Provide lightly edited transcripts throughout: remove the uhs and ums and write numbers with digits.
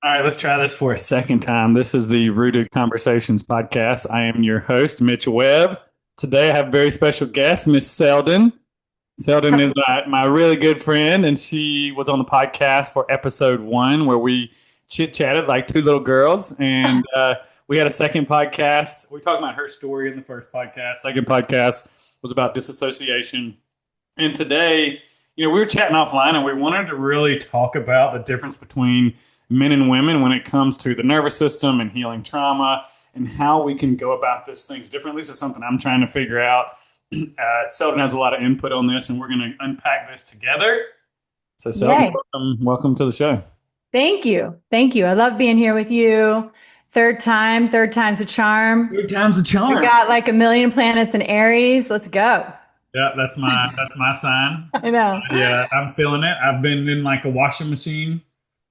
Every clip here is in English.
All right, let's try this for a second time. This is the Rooted Conversations podcast. I am your host, Mitch Webb. Today I have a very special guest, Miss Selden. Selden is my really good friend, and she was on the podcast for episode one, where we chit chatted like two little girls. And we had a second podcast. We talked about her story in the first podcast. Second podcast was about disassociation. And today, we were chatting offline and we wanted to really talk about the difference between men and women when it comes to the nervous system and healing trauma and how we can go about this things differently. This is something I'm trying to figure out. Selden has a lot of input on this, and we're going to unpack this together. So, Selden, Yay. welcome to the show. Thank you. Thank you. I love being here with you. Third time's a charm. Third time's a We charm. got like a million planets in Aries. Let's go. Yeah, that's my sign. I know. Yeah, I'm feeling it. I've been in like a washing machine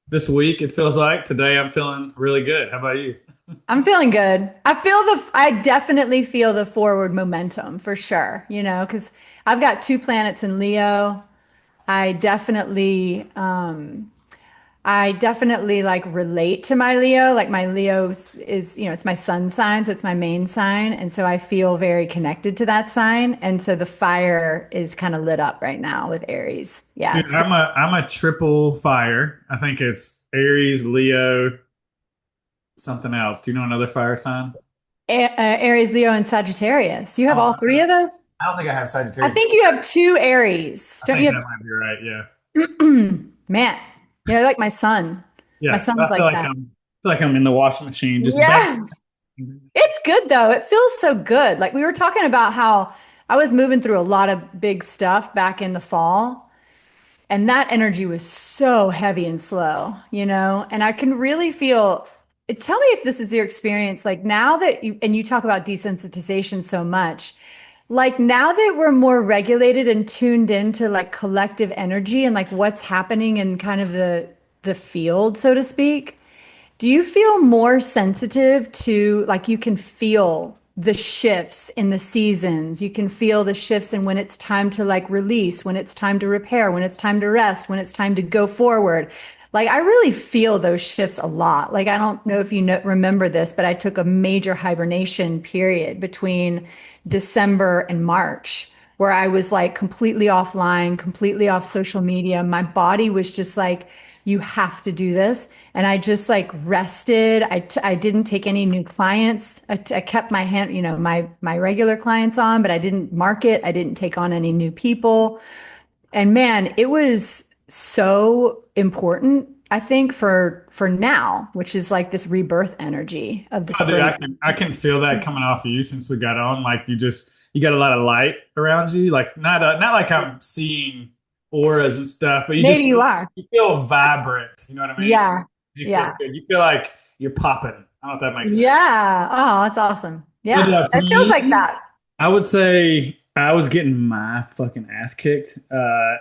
this week. It feels like today I'm feeling really good. How about you? I'm feeling good. I definitely feel the forward momentum for sure, because I've got two planets in Leo. I definitely, I definitely like relate to my Leo. Like my Leo is, it's my sun sign, so it's my main sign. And so I feel very connected to that sign. And so the fire is kind of lit up right now with Aries. Yeah, Dude, it's I'm a triple fire. I think it's Aries, Leo, something else. Do you know another fire sign? Aries, Leo, and Sagittarius. You have all Oh, three of those? I don't think I have I Sagittarius. think you have two Aries. I Don't think you that might be right. Yeah. have? Man, you're like my son. My Yeah. I son's feel like like that. I'm in the washing machine, just back. Yeah. It's good though. It feels so good. Like we were talking about how I was moving through a lot of big stuff back in the fall, and that energy was so heavy and slow. And I can really feel, tell me if this is your experience. Like now that you talk about desensitization so much, like now that we're more regulated and tuned into like collective energy and like what's happening in kind of the field, so to speak. Do you feel more sensitive to like you can feel the shifts in the seasons? You can feel the shifts in when it's time to like release, when it's time to repair, when it's time to rest, when it's time to go forward. Like I really feel those shifts a lot. Like I don't know if you remember this, but I took a major hibernation period between December and March where I was like completely offline, completely off social media. My body was just like, you have to do this. And I just like rested. I didn't take any new clients. I kept my hand, my regular clients on, but I didn't market. I didn't take on any new people. And man, it was so important, I think, for now, which is like this rebirth energy of the Oh, dude, spring. I can feel that coming off of you since we got on. Like you got a lot of light around you. Like not like I'm seeing auras and stuff, but Maybe you are. you feel vibrant. You know what I mean? Yeah. You feel Yeah. good. You feel like you're popping. I don't know if that makes sense. Yeah. Oh, that's awesome. But Yeah. for It feels like me, that. I would say I was getting my fucking ass kicked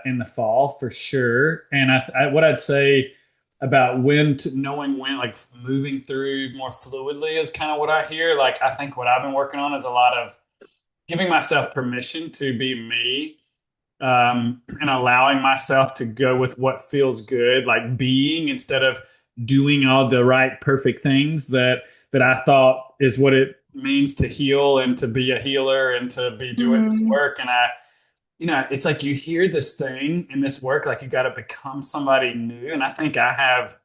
in the fall for sure. And what I'd say about knowing when, like moving through more fluidly is kind of what I hear. Like, I think what I've been working on is a lot of giving myself permission to be me, and allowing myself to go with what feels good, like being instead of doing all the right perfect things that I thought is what it means to heal and to be a healer and to be doing this Mhm. work. And it's like you hear this thing in this work, like you got to become somebody new. And I think I have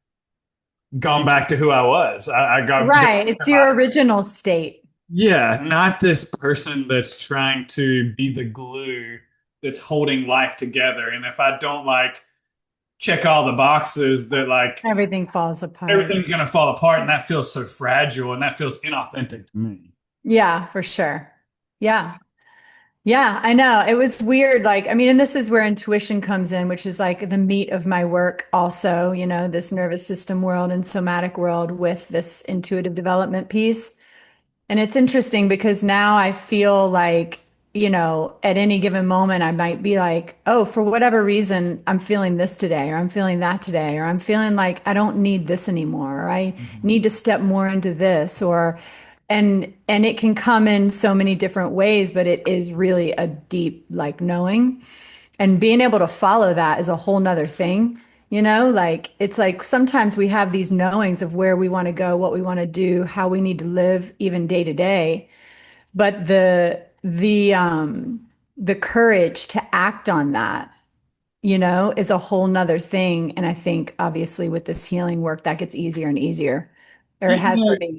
gone back to who I was. I got go Right. to It's my, your original state. yeah, not this person that's trying to be the glue that's holding life together. And if I don't like check all the boxes, that like Everything falls apart. everything's gonna fall apart, and that feels so fragile, and that feels inauthentic to me. Yeah, for sure. Yeah. Yeah, I know. It was weird. Like, I mean, and this is where intuition comes in, which is like the meat of my work, also, this nervous system world and somatic world with this intuitive development piece. And it's interesting because now I feel like, at any given moment, I might be like, oh, for whatever reason, I'm feeling this today, or I'm feeling that today, or I'm feeling like I don't need this anymore, or I Mhm. need to step more into this, and it can come in so many different ways, but it is really a deep like knowing. And being able to follow that is a whole nother thing. Like it's like sometimes we have these knowings of where we want to go, what we want to do, how we need to live even day to day. But the courage to act on that, is a whole nother thing. And I think obviously with this healing work, that gets easier and easier. Or it You has for know, me.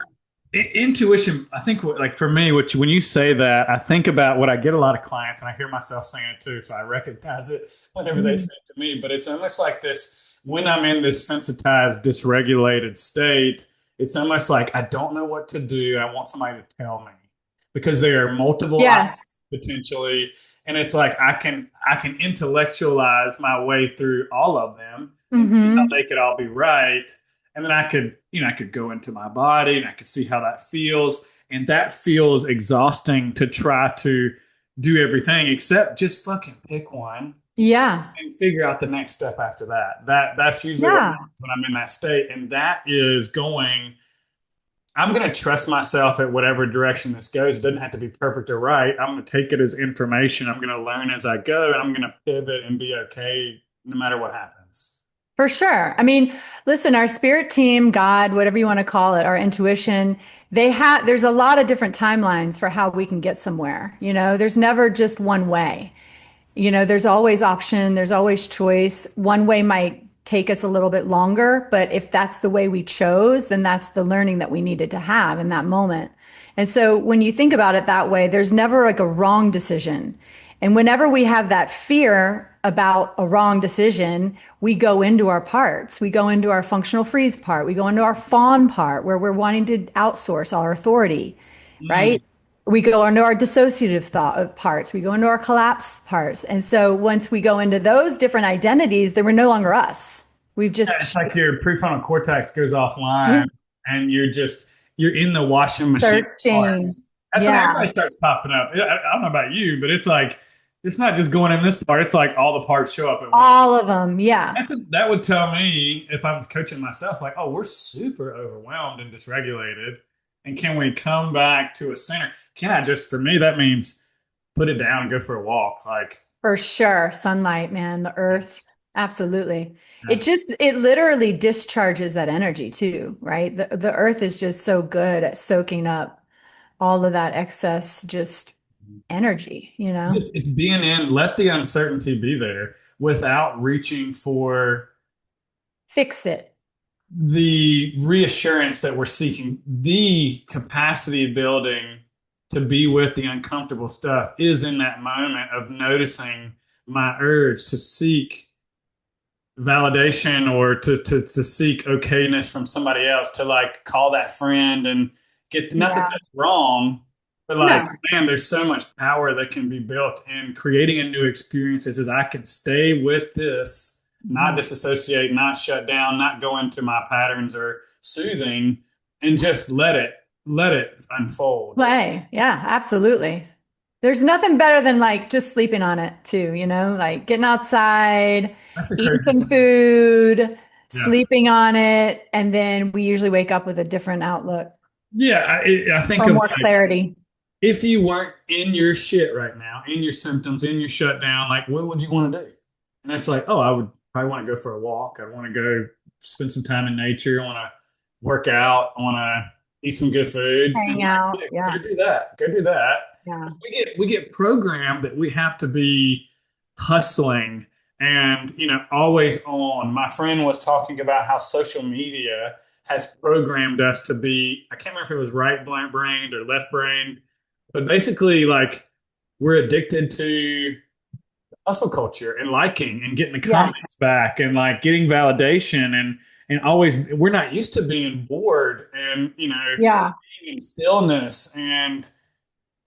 intuition, I think, like for me, when you say that, I think about what I get a lot of clients, and I hear myself saying it too, so I recognize it whenever they Mhm. say it to me. But it's almost like this when I'm in this sensitized, dysregulated state, it's almost like I don't know what to do. I want somebody to tell me because there are multiple options Yes. potentially, and it's like I can intellectualize my way through all of them and see how Hmm. they could all be right, and then I could go into my body and I could see how that feels. And that feels exhausting to try to do everything except just fucking pick one Yeah. and figure out the next step after that. That's usually what Yeah. happens when I'm in that state. And that is going, I'm going to trust myself at whatever direction this goes. It doesn't have to be perfect or right. I'm going to take it as information. I'm going to learn as I go, and I'm going to pivot and be okay no matter what happens. For sure. I mean, listen, our spirit team, God, whatever you want to call it, our intuition, there's a lot of different timelines for how we can get somewhere. There's never just one way. There's always option, there's always choice. One way might take us a little bit longer, but if that's the way we chose, then that's the learning that we needed to have in that moment. And so when you think about it that way, there's never like a wrong decision. And whenever we have that fear about a wrong decision, we go into our parts. We go into our functional freeze part. We go into our fawn part where we're wanting to outsource our authority, Mm. right? We go into our dissociative thought parts. We go into our collapse parts. And so once we go into those different identities, then we're no longer us. We've Yeah, just it's like your prefrontal cortex goes offline and you're in the washing machine searching. parts. That's when Yeah, everybody starts popping up. I don't know about you, but it's like it's not just going in this part. It's like all the parts show up at once. all of them. Yeah, That would tell me if I'm coaching myself, like, oh, we're super overwhelmed and dysregulated. And can we come back to a center? Can I just, for me, that means put it down and go for a walk. Like, for sure. Sunlight, man, the earth. Absolutely. yeah. It literally discharges that energy too, right? The earth is just so good at soaking up all of that excess just energy. Just it's being in, let the uncertainty be there without reaching for Fix it. the reassurance that we're seeking. The capacity building to be with the uncomfortable stuff is in that moment of noticing my urge to seek validation or to seek okayness from somebody else, to like call that friend and get, not that Yeah. that's wrong, but like, No. man, there's so much power that can be built in creating a new experience. As I can stay with this, not Mhm. disassociate, not shut down, not go into my patterns or soothing, and just let it unfold. Play. Yeah, absolutely. There's nothing better than like just sleeping on it too, like getting outside, That's the eating craziest some thing. food, Yeah. sleeping on it, and then we usually wake up with a different outlook Yeah, I think or of more like, clarity. if you weren't in your shit right now, in your symptoms, in your shutdown, like what would you want to do? And it's like, oh, I would probably want to go for a walk. I'd want to go spend some time in nature. I want to work out. I want to eat some good food. And Hang like, out. yeah, Yeah. go do that. Go do that. Yeah. We get programmed that we have to be hustling and always on. My friend was talking about how social media has programmed us to be, I can't remember if it was right brained or left brained, but basically like we're addicted to hustle culture and liking and getting the Yes. comments back and like getting validation, and always we're not used to being bored and Yeah. being in stillness and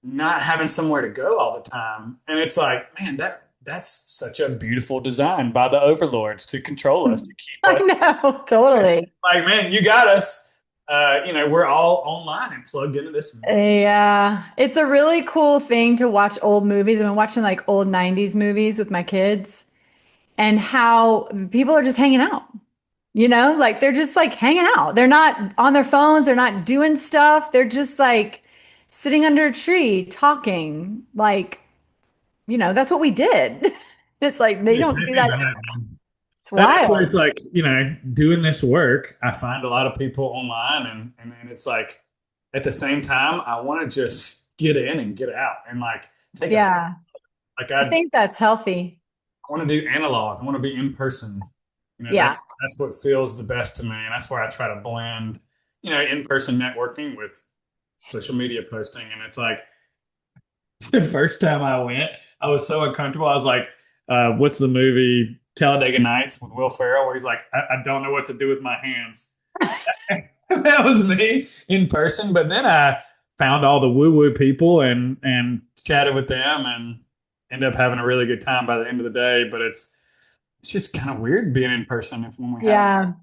not having somewhere to go all the time. And it's like, man, that's such a beautiful design by the overlords to control us, to keep I us know. Totally. like, man, you got us. We're all online and plugged into this. Yeah. It's a really cool thing to watch old movies. I've been watching like old 90s movies with my kids and how people are just hanging out. Like they're just like hanging out. They're not on their phones, they're not doing stuff. They're just like sitting under a tree talking. Like, that's what we did. It's like they Yeah, don't take do me that. back, man. It's That's where wild. it's like, doing this work, I find a lot of people online and it's like at the same time, I want to just get in and get out and like take a Yeah. like I think that's healthy. I want to do analog. I want to be in person. Yeah. That's what feels the best to me. And that's where I try to blend, in-person networking with social media posting. And it's like the first time I went, I was so uncomfortable. I was like, what's the movie Talladega Nights with Will Ferrell, where he's like, I don't know what to do with my hands. That was me in person. But then I found all the woo-woo people and chatted with them and ended up having a really good time by the end of the day. But it's just kind of weird being in person if when we haven't.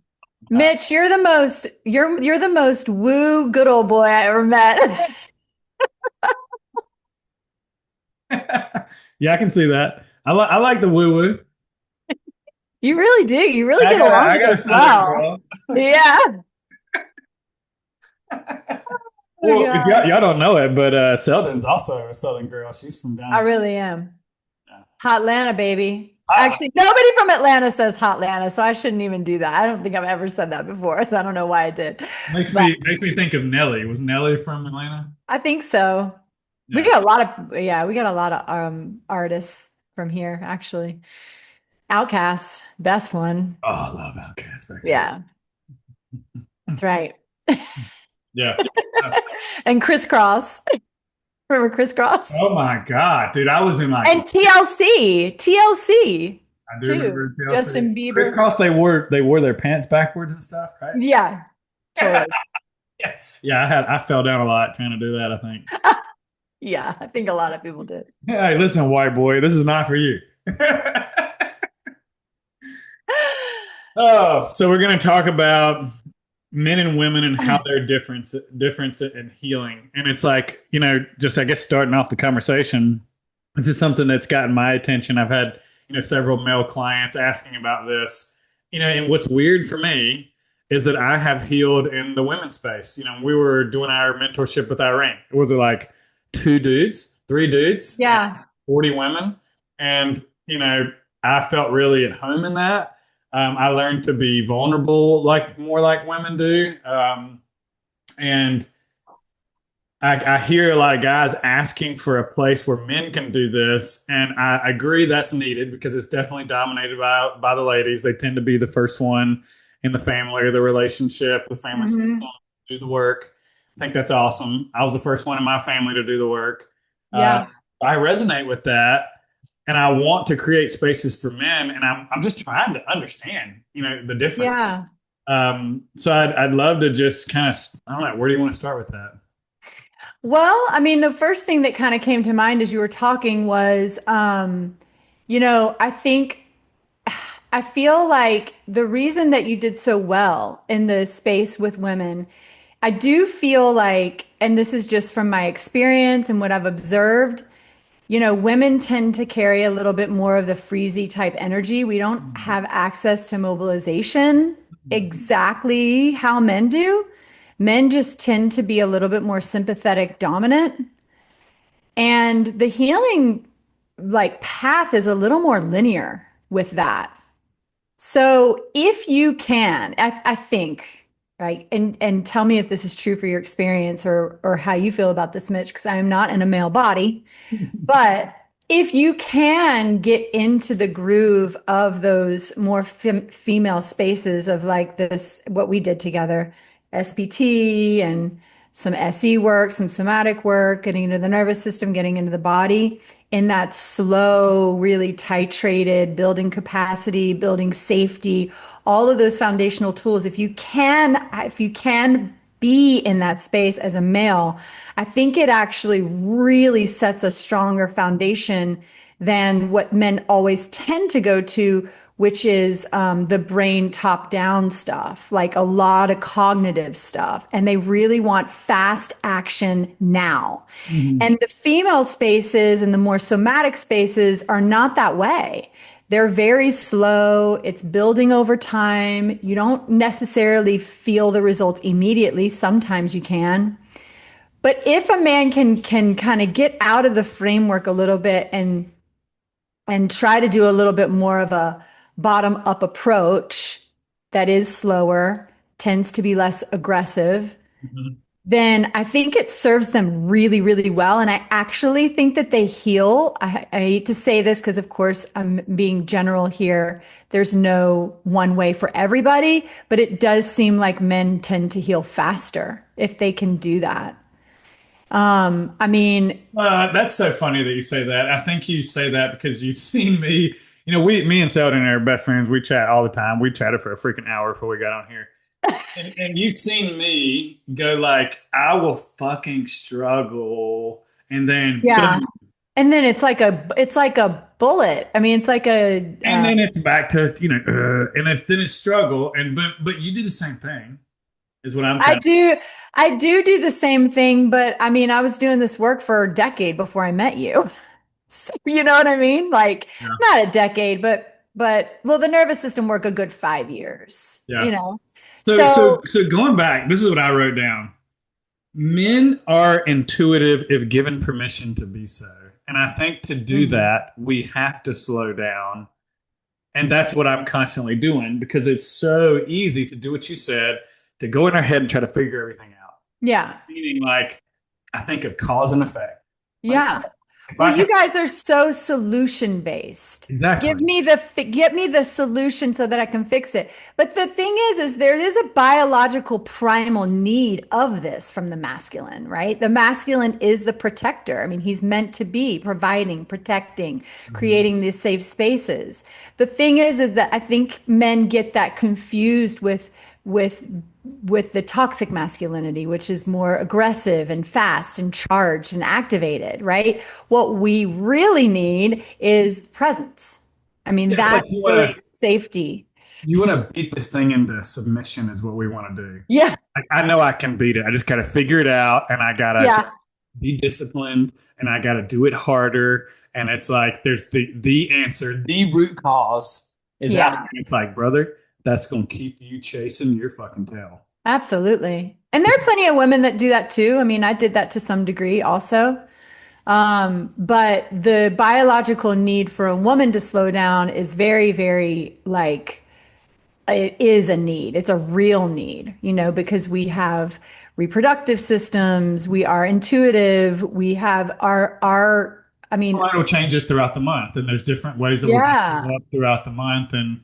Yeah. Mitch, you're the most woo good old boy I ever met. Yeah, I can see that. I like the woo-woo. You really do. You really get along I with got a us southern well. girl. Yeah. Oh my Well, if God. y'all don't know it, but Selden's also a southern girl. She's from I down. really am. Yeah. Hot Atlanta, baby. Ah, Actually, nobody from Atlanta says Hot Atlanta, so I shouldn't even do that. I don't think I've ever said that before, so I don't know why I did. makes But me think of Nelly. Was Nelly from Atlanta? I think so. We Yeah. got a lot of, yeah, we got a lot of artists from here, actually. Outcast, best one. Oh, I love Outkast back in the Yeah, that's right. Yeah. And Crisscross. Remember Crisscross? Oh my God, dude! I was in like And TLC I do too. remember TLC. Justin Bieber. Crisscross. They wore their pants backwards and stuff, right? Yeah, totally. Yeah. Yeah. I fell down a lot trying to do that. I think. Yeah, I think a lot of people did. Hey, listen, white boy, this is not for you. Oh, so we're going to talk about men and women and how they're different in healing. And it's like, just I guess starting off the conversation, this is something that's gotten my attention. I've had, several male clients asking about this. And what's weird for me is that I have healed in the women's space. We were doing our mentorship with Irene. It was like two dudes, three dudes, and Yeah. 40 women. And, I felt really at home in that. I learned to be vulnerable, like more like women do. And I hear a lot of guys asking for a place where men can do this, and I agree that's needed because it's definitely dominated by the ladies. They tend to be the first one in the family or the relationship, the family system, Hmm. do the work. I think that's awesome. I was the first one in my family to do the work. Uh, Yeah. I resonate with that, and I want to create spaces for men, and I'm just trying to understand, the difference. Yeah. So I'd love to just kind of, I don't know, where do you want to start with that? Well, I mean, the first thing that kind of came to mind as you were talking was, I think I feel like the reason that you did so well in the space with women, I do feel like, and this is just from my experience and what I've observed, women tend to carry a little bit more of the freezy type energy. We don't have access to mobilization exactly how men do. Men just tend to be a little bit more sympathetic dominant. And the healing like path is a little more linear with that. So if you can, I think, right, and tell me if this is true for your experience or how you feel about this, Mitch, because I am not in a male body. But if you can get into the groove of those more female spaces of like this, what we did together, SPT and some SE work, some somatic work, getting into the nervous system, getting into the body in that slow, really titrated, building capacity, building safety, all of those foundational tools. If you can be in that space as a male, I think it actually really sets a stronger foundation than what men always tend to go to, which is the brain top down stuff, like a lot of cognitive stuff. And they really want fast action now. Mhm. And the female spaces and the more somatic spaces are not that way. They're very slow. It's building over time. You don't necessarily feel the results immediately. Sometimes you can. But if a man can kind of get out of the framework a little bit and try to do a little bit more of a bottom up approach that is slower, tends to be less aggressive, Mhm. then I think it serves them really, really well. And I actually think that they heal. I hate to say this because, of course, I'm being general here. There's no one way for everybody, but it does seem like men tend to heal faster if they can do that. I mean, That's so funny that you say that. I think you say that because you've seen me. Me and Selden are best friends. We chat all the time. We chatted for a freaking hour before we got on here. And you've seen me go like, I will fucking struggle, and then yeah. boom, And then it's like a bullet. I mean, it's like a and then it's back to and then it's struggle, and but you do the same thing, is what I'm I trying. do I do the same thing, but I mean, I was doing this work for a decade before I met you. So, you know what I mean? Like Yeah, not a decade, but well, the nervous system work a good 5 years, yeah. So So going back, this is what I wrote down. Men are intuitive if given permission to be so, and I think to do mhm. that, we have to slow down. And that's what I'm constantly doing because it's so easy to do what you said, to go in our head and try to figure everything out. Yeah. Meaning, like, I think of cause and effect. Like, Yeah. if Well, I you can, guys are so solution based. exactly. Give me the solution so that I can fix it. But the thing is there is a biological primal need of this from the masculine, right? The masculine is the protector. I mean, he's meant to be providing, protecting, Mhm. creating these safe spaces. The thing is that I think men get that confused with with the toxic masculinity, which is more aggressive and fast and charged and activated, right? What we really need is presence. I mean, Yeah, it's like that's really safety. you want to beat this thing into submission is what we want to do. Yeah. I know I can beat it. I just got to figure it out, and I gotta just Yeah. be disciplined, and I gotta do it harder. And it's like there's the answer, the root cause is out there. Yeah. And it's like, brother, that's gonna keep you chasing your fucking tail. Absolutely. And there are plenty of women that do that too. I mean, I did that to some degree also. But the biological need for a woman to slow down is very, very like it is a need. It's a real need, because we have reproductive systems, we are intuitive, we have I mean, Hormonal changes throughout the month, and there's different ways that we're going to yeah, show up throughout the month, and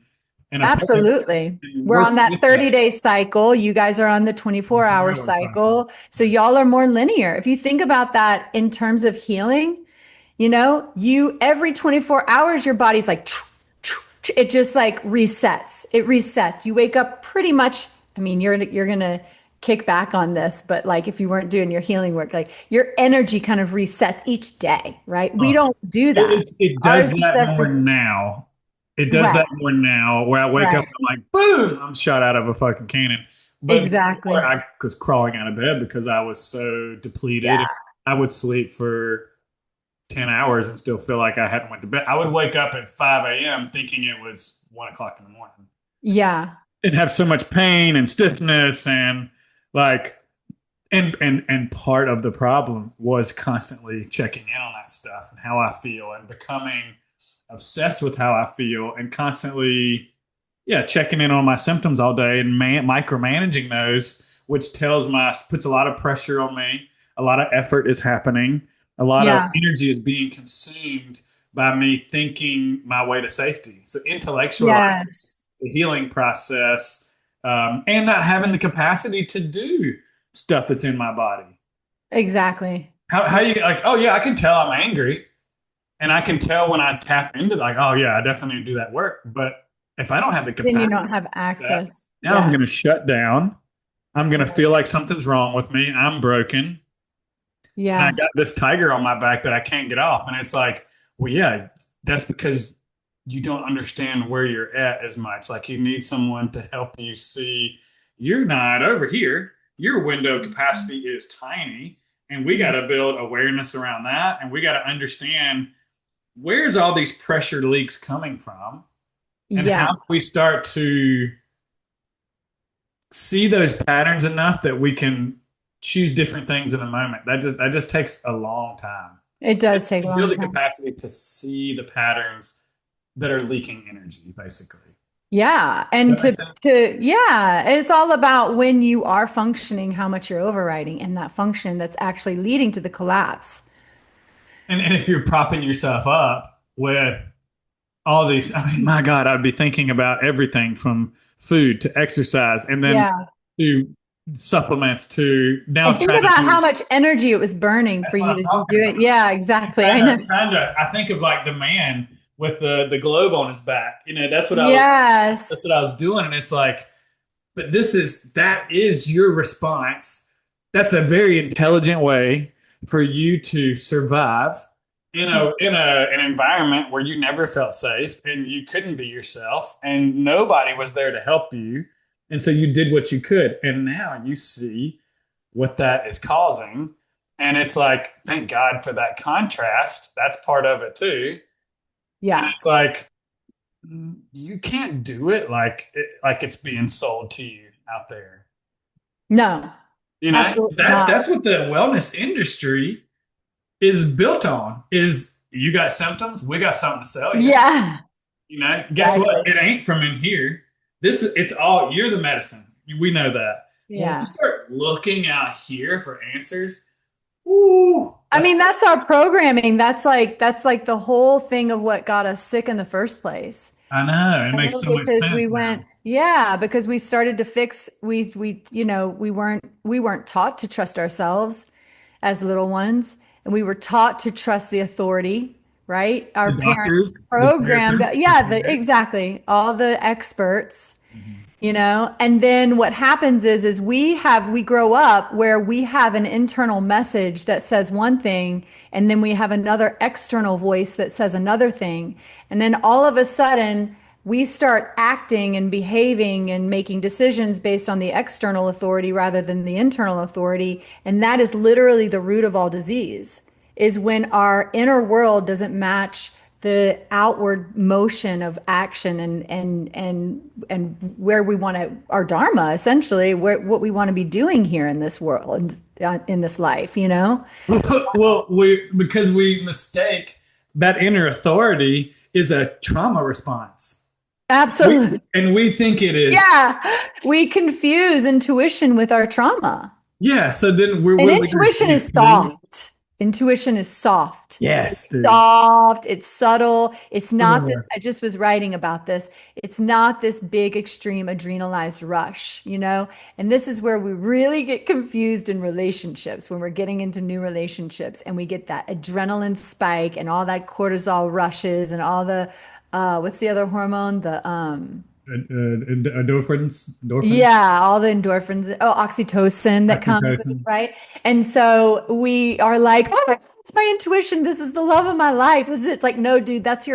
absolutely. We're on working that with that. 30-day cycle. You guys are on the 24-hour 24 hour cycle. cycle. So y'all are more linear. If you think about that in terms of healing, you every 24 hours, your body's like, it just like resets. It resets. You wake up pretty much. I mean, you're gonna kick back on this, but like if you weren't doing your healing work, like your energy kind of resets each day, right? We Oh, don't do that. it does Ours is that more every now. It does right, that more now, where I wake up right, and I'm like, boom, I'm shot out of a fucking cannon. But before exactly. I was crawling out of bed because I was so depleted, and Yeah, I would sleep for 10 hours and still feel like I hadn't went to bed. I would wake up at 5 a.m. thinking it was 1 o'clock in the morning yeah, and have so much pain and stiffness and like and part of the problem was constantly checking in on that stuff and how I feel and becoming obsessed with how I feel and constantly checking in on my symptoms all day and micromanaging those, which puts a lot of pressure on me. A lot of effort is happening. A lot of yeah. energy is being consumed by me thinking my way to safety. So intellectualizing Yes, the healing process, and not having the capacity to do stuff that's in my body. exactly. How you like? Oh yeah, I can tell I'm angry, and I can tell when I tap into like, oh yeah, I definitely need to do that work. But if I don't have the Then you capacity don't have to do that, access. now I'm Yeah. going to shut down. I'm going to feel like something's wrong with me. I'm broken, and I Yeah. got this tiger on my back that I can't get off. And it's like, well, yeah, that's because you don't understand where you're at as much. Like you need someone to help you see you're not over here. Your window capacity is tiny, and we got to build awareness around that, and we got to understand where's all these pressure leaks coming from, and how Yeah. do we start to see those patterns enough that we can choose different things in the moment. That just takes a long time. It does take a To build long the time. capacity to see the patterns that are leaking energy, basically. Yeah. Does And that make sense? yeah, it's all about when you are functioning, how much you're overriding and that function that's actually leading to the collapse. And if you're propping yourself up with all these, I mean, my God, I'd be thinking about everything from food to exercise and then Yeah. to supplements to now And think trying to about how do. much energy it was burning for That's what you I'm to talking do about. it. Yeah, exactly. I know. I think of like the man with the globe on his back. That's Yes. what I was doing. And it's like, but that is your response. That's a very intelligent way for you to survive an environment where you never felt safe and you couldn't be yourself and nobody was there to help you. And so you did what you could. And now you see what that is causing. And it's like, thank God for that contrast. That's part of it too. And Yeah. it's like, you can't do it like it's being sold to you out there. No, You know, absolutely not. that's what the wellness industry is built on is you got symptoms, we got something to sell you. Yeah, You know, guess what? exactly. It ain't from in here. It's all you're the medicine. We know that. When we Yeah. start looking out here for answers, ooh, I that's mean, that's our programming. That's like the whole thing of what got us sick in the first place. I know. It You makes know, so much because we sense went, now. yeah, because we started to fix we weren't taught to trust ourselves as little ones, and we were taught to trust the authority, right? Our The parents doctors, the programmed, therapists, the yeah, parents. exactly, all the experts, Mhm. and then what happens is we grow up where we have an internal message that says one thing, and then we have another external voice that says another thing, and then all of a sudden we start acting and behaving and making decisions based on the external authority rather than the internal authority, and that is literally the root of all disease, is when our inner world doesn't match the outward motion of action and where we want to, our dharma, essentially what we want to be doing here in this world, in this life. Well, we because we mistake that inner authority is a trauma response. We Absolutely. and we think it is. Yeah, we confuse intuition with our trauma. Yeah. So then And what do we do? intuition We is flee? soft. Intuition is soft. It's Yes, dude. soft, it's subtle. It's not this, Ugh. I just was writing about this. It's not this big, extreme adrenalized rush. And this is where we really get confused in relationships when we're getting into new relationships and we get that adrenaline spike and all that cortisol rushes and all the, what's the other hormone? Endorphins, Yeah, all the endorphins, oxytocin that comes with it, oxytocin. right? And so we are like, oh, it's my intuition. This is the love of my life. This is it's like, no, dude, that's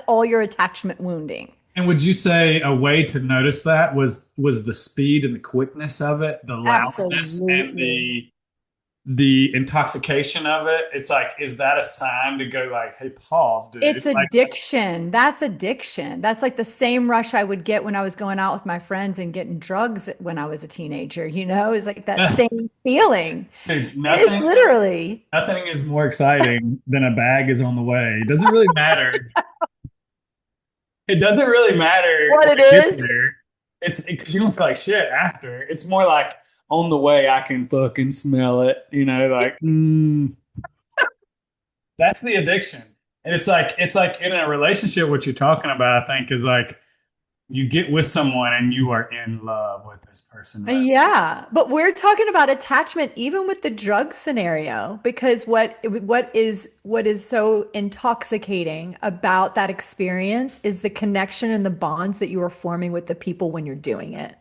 all your attachment wounding. And would you say a way to notice that was the speed and the quickness of it, the loudness and Absolutely. the intoxication of it? It's like, is that a sign to go like, hey, pause, dude? It's Like, addiction. That's addiction. That's like the same rush I would get when I was going out with my friends and getting drugs when I was a teenager, It's like that same feeling. dude, It is literally. nothing is more exciting than a bag is on the way. It doesn't really matter. It doesn't really matter What when it it gets is. there. It's because you don't feel like shit after. It's more like on the way, I can fucking smell it. Like that's the addiction. And it's like in a relationship, what you're talking about, I think, is like you get with someone and you are in love with this person, right? Yeah, but we're talking about attachment even with the drug scenario because what is so intoxicating about that experience is the connection and the bonds that you are forming with the people when you're doing it.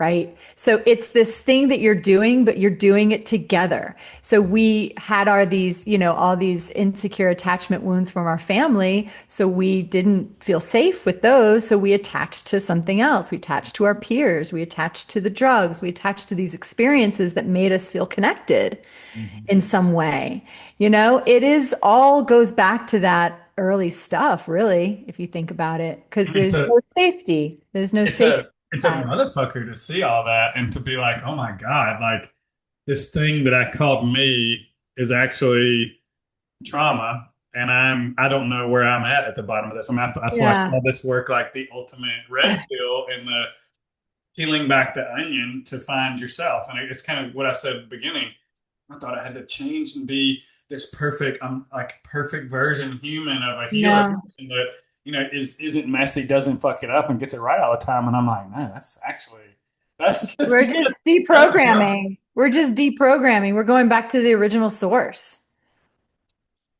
Right. So it's this thing that you're doing, but you're doing it together. So we had all these insecure attachment wounds from our family. So we didn't feel safe with those. So we attached to something else. We attached to our peers. We attached to the drugs. We attached to these experiences that made us feel connected Mhm. in some way. It is all goes back to that early stuff, really, if you think about it, because And it's there's a no safety. There's no it's safety. a it's a motherfucker to see all that and to be like, oh my God, like this thing that I called me is actually trauma and I don't know where I'm at the bottom of this. I mean, that's why I Yeah. call this work like the ultimate red pill and the peeling back the onion to find yourself. And it's kind of what I said at the beginning. I thought I had to change and be this perfect, like perfect version human of a healer No. person that isn't messy, doesn't fuck it up, and gets it right all the time. And I'm like, man, that's actually We're that's just that's rough. deprogramming. We're just deprogramming. We're going back to the original source,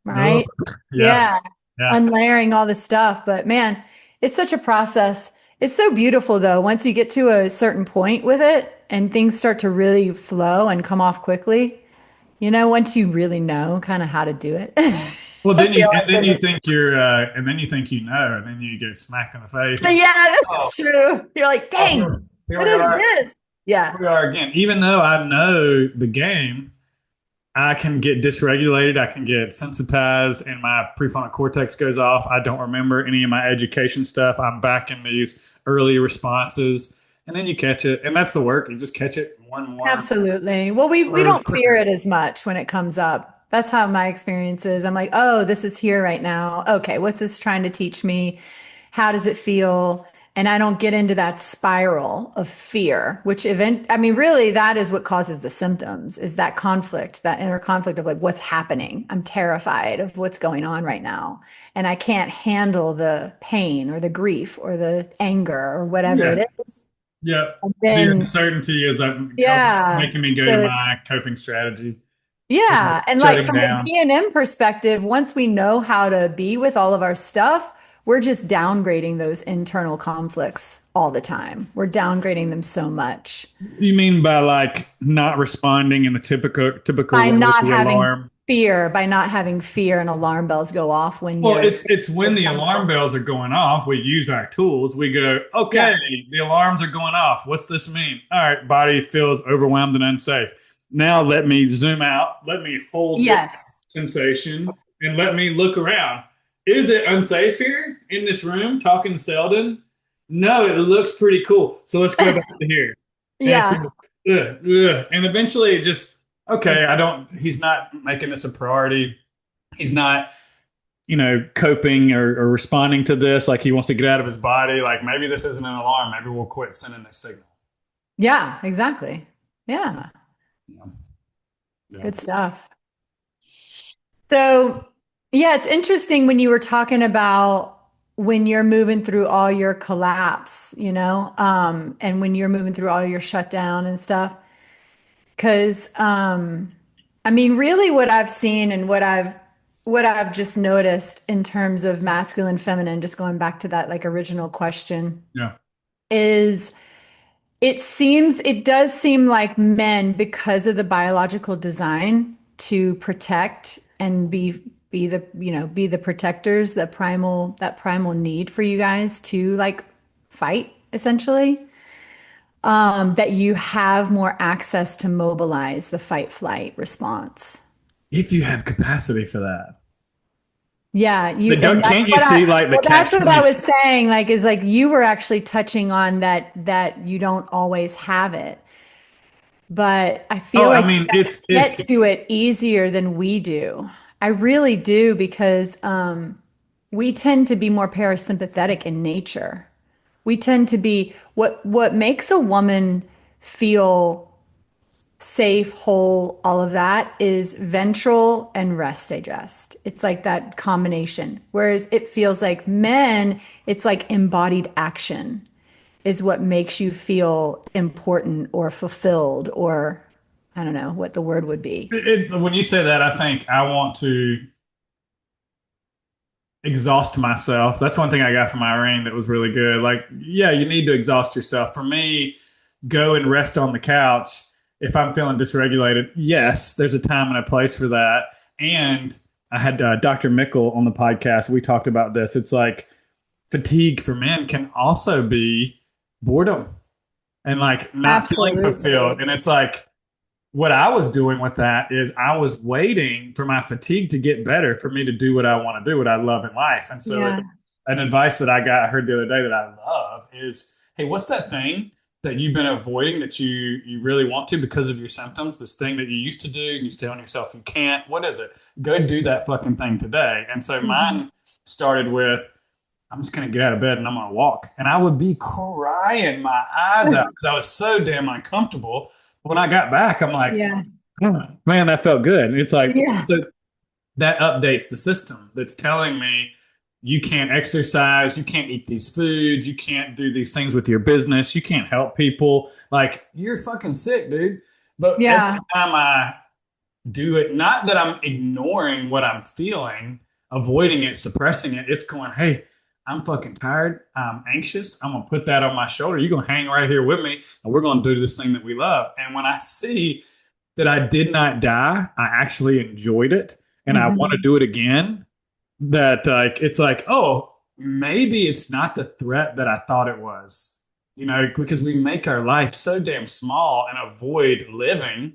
Oh, right? yeah, Yeah. yeah. Unlayering all the stuff. But man, it's such a process. It's so beautiful though. Once you get to a certain point with it and things start to really flow and come off quickly, once you really know kind of how to do it. Well, I then feel and then like you think you're, and then you think and then you get smacked in the face, and yeah, oh, that's true. You're like, oh, dang, here what we is are, this? Yeah. here we are again. Even though I know the game, I can get dysregulated. I can get sensitized, and my prefrontal cortex goes off. I don't remember any of my education stuff. I'm back in these early responses, and then you catch it, and that's the work. You just catch it more and more. Absolutely. Well, we Or don't fear quicker. it as much when it comes up. That's how my experience is. I'm like, oh, this is here right now. Okay, what's this trying to teach me? How does it feel? And I don't get into that spiral of fear, I mean, really, that is what causes the symptoms, is that conflict, that inner conflict of like, what's happening? I'm terrified of what's going on right now. And I can't handle the pain or the grief or the anger or whatever Yeah, it is. yeah. And The then, uncertainty is yeah. making me go to So my coping strategy, yeah. And like shutting from a down. G&M perspective, once we know how to be with all of our stuff, we're just downgrading those internal conflicts all the time. We're downgrading them so much You mean by like not responding in the typical by way with not the having alarm? by not having fear and alarm bells go off when Well, you're it's when the alarm conflict. bells are going off, we use our tools. We go, okay, Yeah. the alarms are going off. What's this mean? All right, body feels overwhelmed and unsafe. Now let me zoom out. Let me hold this Yes. sensation and let me look around. Is it unsafe here in this room talking to Selden? No, it looks pretty cool. So let's go back to here. And, Yeah. and eventually it just, okay, he's not making this a priority. He's not coping or responding to this. Like he wants to get out of his body. Like maybe this isn't an alarm. Maybe we'll quit sending this signal. Yeah, exactly. Yeah. Yeah. Yeah. Good stuff. So, yeah, it's interesting when you were talking about when you're moving through all your collapse, and when you're moving through all your shutdown and stuff. Because, I mean, really, what I've seen and what I've just noticed in terms of masculine, feminine, just going back to that like original question, Yeah. is it does seem like men, because of the biological design to protect and be the protectors, that primal need for you guys to like fight essentially, that you have more access to mobilize the fight flight response. If you have capacity for that. Yeah, But don't that's can't you what see like the that's catch what I 20? was saying, like, is like you were actually touching on that you don't always have it. But I Oh, feel I like you mean guys it's get to it easier than we do. I really do because we tend to be more parasympathetic in nature. We tend to be what makes a woman feel safe, whole, all of that is ventral and rest digest. It's like that combination. Whereas it feels like men, it's like embodied action is what makes you feel important or fulfilled, or I don't know what the word would be. when you say that, I think I want to exhaust myself. That's one thing I got from Irene that was really good. Like, yeah, you need to exhaust yourself. For me, go and rest on the couch if I'm feeling dysregulated. Yes, there's a time and a place for that. And I had Dr. Mickle on the podcast. We talked about this. It's like fatigue for men can also be boredom and like not feeling fulfilled. Absolutely. And it's like, what I was doing with that is I was waiting for my fatigue to get better for me to do what I want to do, what I love in life. And so Yeah. it's an advice that I heard the other day that I love is, hey, what's that thing? that you've been avoiding that you really want to because of your symptoms, this thing that you used to do, and you're telling yourself you can't. What is it? Go do that fucking thing today. And so Mhm. mine started with, I'm just gonna get out of bed and I'm gonna walk. And I would be crying my eyes out because I was so damn uncomfortable. When I got back, I'm like, Yeah. oh, man, that felt good. And it's like, Yeah. so that updates the system that's telling me you can't exercise, you can't eat these foods, you can't do these things with your business, you can't help people. Like, you're fucking sick, dude. But every Yeah. time I do it, not that I'm ignoring what I'm feeling, avoiding it, suppressing it, it's going, hey, I'm fucking tired. I'm anxious. I'm going to put that on my shoulder. You're going to hang right here with me, and we're going to do this thing that we love. And when I see that I did not die, I actually enjoyed it, and I want to Mhm. do it again, that like it's like, oh, maybe it's not the threat that I thought it was. Because we make our life so damn small and avoid living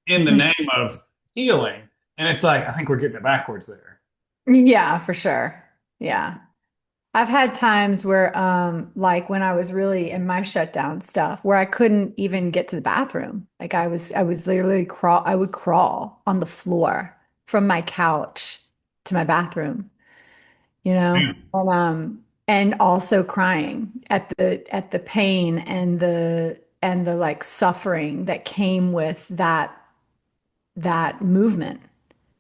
in the name of healing. And it's like, I think we're getting it backwards there. Yeah, for sure. Yeah. I've had times where, like when I was really in my shutdown stuff, where I couldn't even get to the bathroom. Like I was literally I would crawl on the floor from my couch to my bathroom, Damn. and also crying at the pain and the like suffering that came with that movement.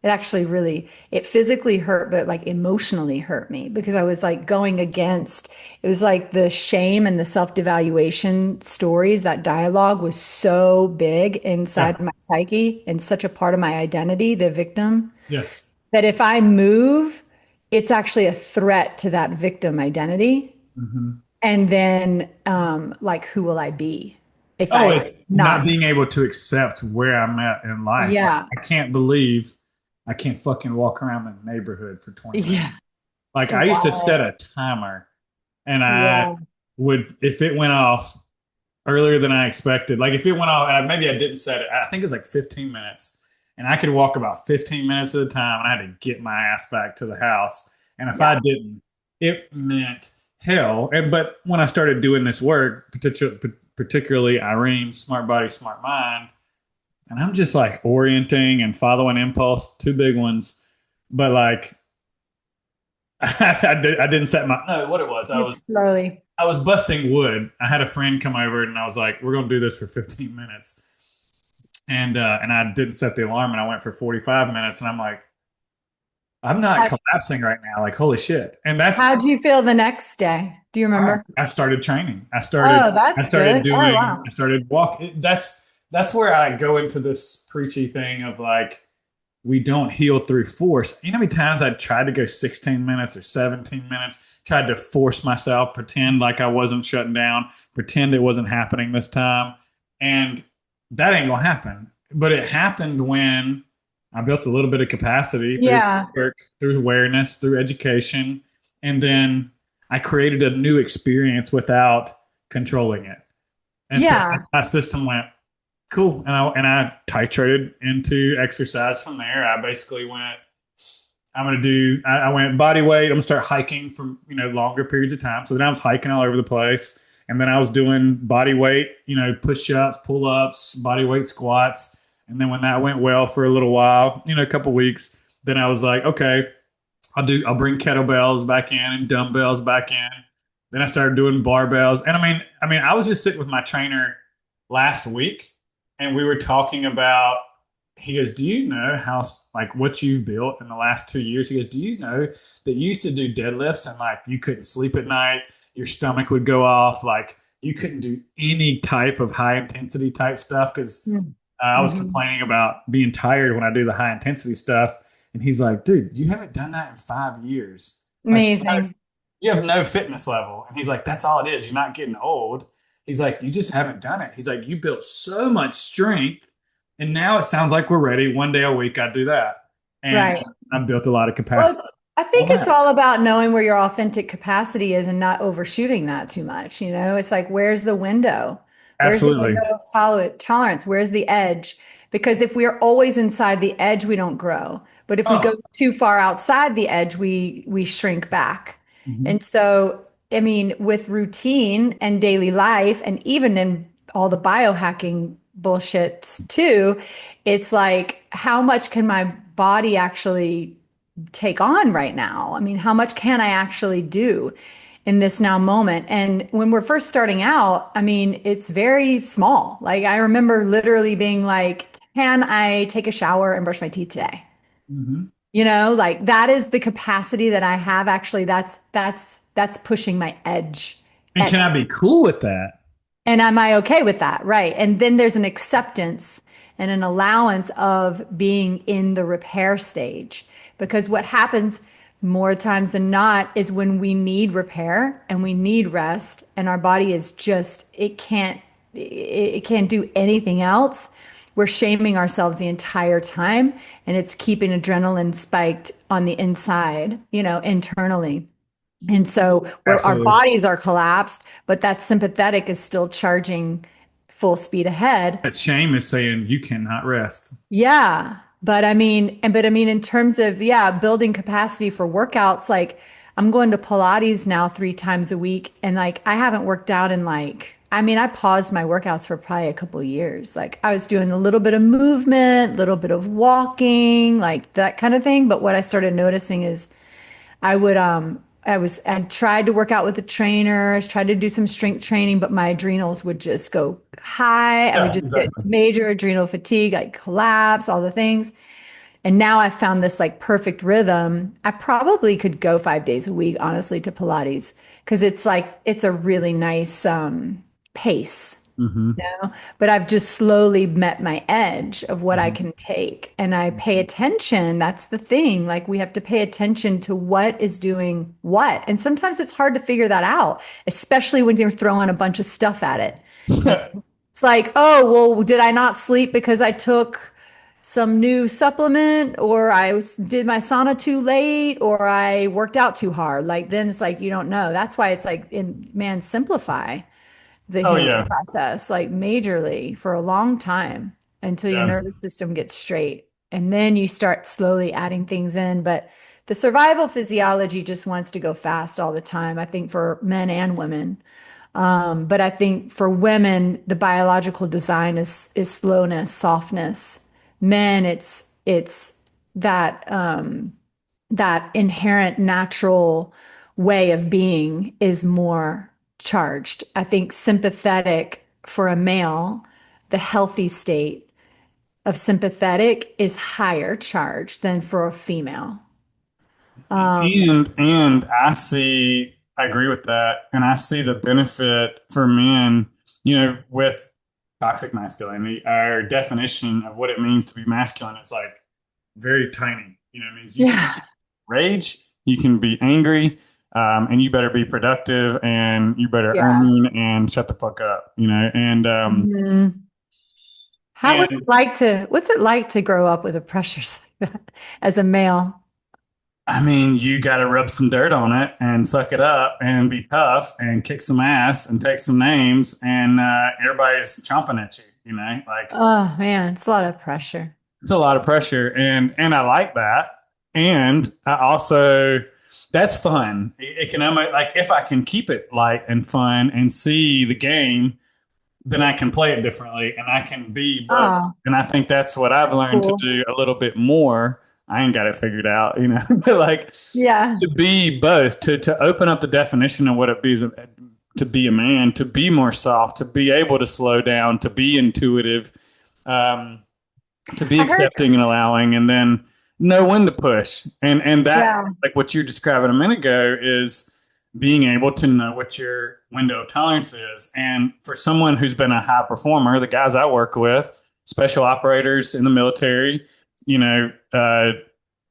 It actually really, it physically hurt, but like emotionally hurt me because I was like going against, it was like the shame and the self-devaluation stories, that dialogue was so big Yeah. inside my psyche and such a part of my identity, the victim, Yes. that if I move, it's actually a threat to that victim identity. Hmm. And then, like, who will I be if Oh, I it's not not? being able to accept where I'm at in life. Like, Yeah. I can't believe I can't fucking walk around the neighborhood for 20 minutes. Yeah. Like, It's I used to set wild. a timer, and I Yeah. would, if it went off earlier than I expected, like if it went off, and maybe I didn't set it, I think it was like 15 minutes, and I could walk about 15 minutes at a time, and I had to get my ass back to the house. And if I Yeah. didn't, it meant hell. But when I started doing this work, particularly Irene, Smart Body, Smart Mind, and I'm just like orienting and following impulse, two big ones. But like, I didn't set my, no, what it was, It's slowly. I was busting wood. I had a friend come over and I was like, "We're gonna do this for 15 minutes," and I didn't set the alarm and I went for 45 minutes and I'm like, "I'm not How, collapsing right now." Like, holy shit! And that's how'd you feel the next day? Do you remember? I started training. Oh, I that's started good. Oh, doing. wow. I started walking. That's where I go into this preachy thing of like, we don't heal through force. You know how many times I tried to go 16 minutes or 17 minutes, tried to force myself, pretend like I wasn't shutting down, pretend it wasn't happening this time. And that ain't gonna happen. But it happened when I built a little bit of capacity through Yeah. work, through awareness, through education, and then I created a new experience without controlling it. And so Yeah. my system went, cool. And I titrated into exercise from there. I basically went, I went body weight. I'm gonna start hiking for, longer periods of time. So then I was hiking all over the place. And then I was doing body weight, push ups, pull ups, body weight squats. And then when that went well for a little while, a couple weeks, then I was like, okay, I'll bring kettlebells back in and dumbbells back in. Then I started doing barbells. And I was just sitting with my trainer last week and we were talking about, he goes, "Do you know how, like, what you've built in the last 2 years?" He goes, "Do you know that you used to do deadlifts and like you couldn't sleep at night, your stomach would go off, like you couldn't do any type of high intensity type stuff because I was Mm-hmm. complaining about being tired when I do the high intensity stuff." And he's like, "Dude, you haven't done that in 5 years. Like, Amazing. you have no fitness level." And he's like, "That's all it is. You're not getting old." He's like, "You just haven't done it." He's like, "You built so much strength. And now it sounds like we're ready. One day a week, I do that." And Right. I've built a lot of Well, capacity I on think it's that. all about knowing where your authentic capacity is and not overshooting that too much. It's like, where's the window? Where's the Absolutely. window of tolerance? Where's the edge? Because if we're always inside the edge, we don't grow. But if we go Oh, too far outside the edge, we shrink back. mhm. And so, I mean, with routine and daily life, and even in all the biohacking bullshit too, it's like, how much can my body actually take on right now? I mean, how much can I actually do in this now moment? And when we're first starting out, I mean, it's very small. Like I remember literally being like, can I take a shower and brush my teeth today? Mhm. You know, like that is the capacity that I have. Actually, that's pushing my edge And can at, I be cool with that? and am I okay with that? Right. And then there's an acceptance and an allowance of being in the repair stage. Because what happens more times than not is when we need repair and we need rest and our body is just, it can't do anything else. We're shaming ourselves the entire time and it's keeping adrenaline spiked on the inside, you know, internally. And so our Absolutely. bodies are collapsed, but that sympathetic is still charging full speed ahead. That shame is saying you cannot rest. Yeah. But I mean, in terms of, yeah, building capacity for workouts, like I'm going to Pilates now 3 times a week. And like, I haven't worked out in like, I mean, I paused my workouts for probably a couple of years. Like I was doing a little bit of movement, a little bit of walking, like that kind of thing. But what I started noticing is I tried to work out with the trainers, tried to do some strength training, but my adrenals would just go high. I would Yeah, just get exactly. major adrenal fatigue, I'd collapse, all the things. And now I found this like perfect rhythm. I probably could go 5 days a week, honestly, to Pilates because it's like it's a really nice pace, Hmm. know, but I've just slowly met my edge of what I Hmm. can take. And I pay attention. That's the thing. Like we have to pay attention to what is doing what. And sometimes it's hard to figure that out, especially when you're throwing a bunch of stuff at it. You know, it's like, oh, well, did I not sleep because I took some new supplement or did my sauna too late or I worked out too hard? Like then it's like you don't know. That's why it's like man, simplify the Oh healing yeah, process like majorly for a long time until your yeah. nervous system gets straight. And then you start slowly adding things in. But the survival physiology just wants to go fast all the time, I think, for men and women. But I think for women, the biological design is slowness, softness. Men, it's that that inherent natural way of being is more charged. I think sympathetic for a male, the healthy state of sympathetic is higher charged than for a female. Um, And I agree with that, and I see the benefit for men. With toxic masculinity, our definition of what it means to be masculine is like very tiny. It means you can yeah. rage, you can be angry, and you better be productive, and you better Yeah. earn and shut the fuck up. Mhm. And What's it like to grow up with a pressures like that as a male? I mean, you got to rub some dirt on it and suck it up and be tough and kick some ass and take some names, and everybody's chomping at you. Like Oh man, it's a lot of pressure. it's a lot of pressure, and I like that, and I also that's fun. It can like if I can keep it light and fun and see the game, then I can play it differently and I can be both. Oh, And I think that's what I've learned to cool. do a little bit more. I ain't got it figured out, but like Yeah. to be both, to open up the definition of what it be to be a man, to be more soft, to be able to slow down, to be intuitive, um, to be I heard, accepting and allowing, and then know when to push. And that, yeah. like what you described a minute ago, is being able to know what your window of tolerance is. And for someone who's been a high performer, the guys I work with, special operators in the military,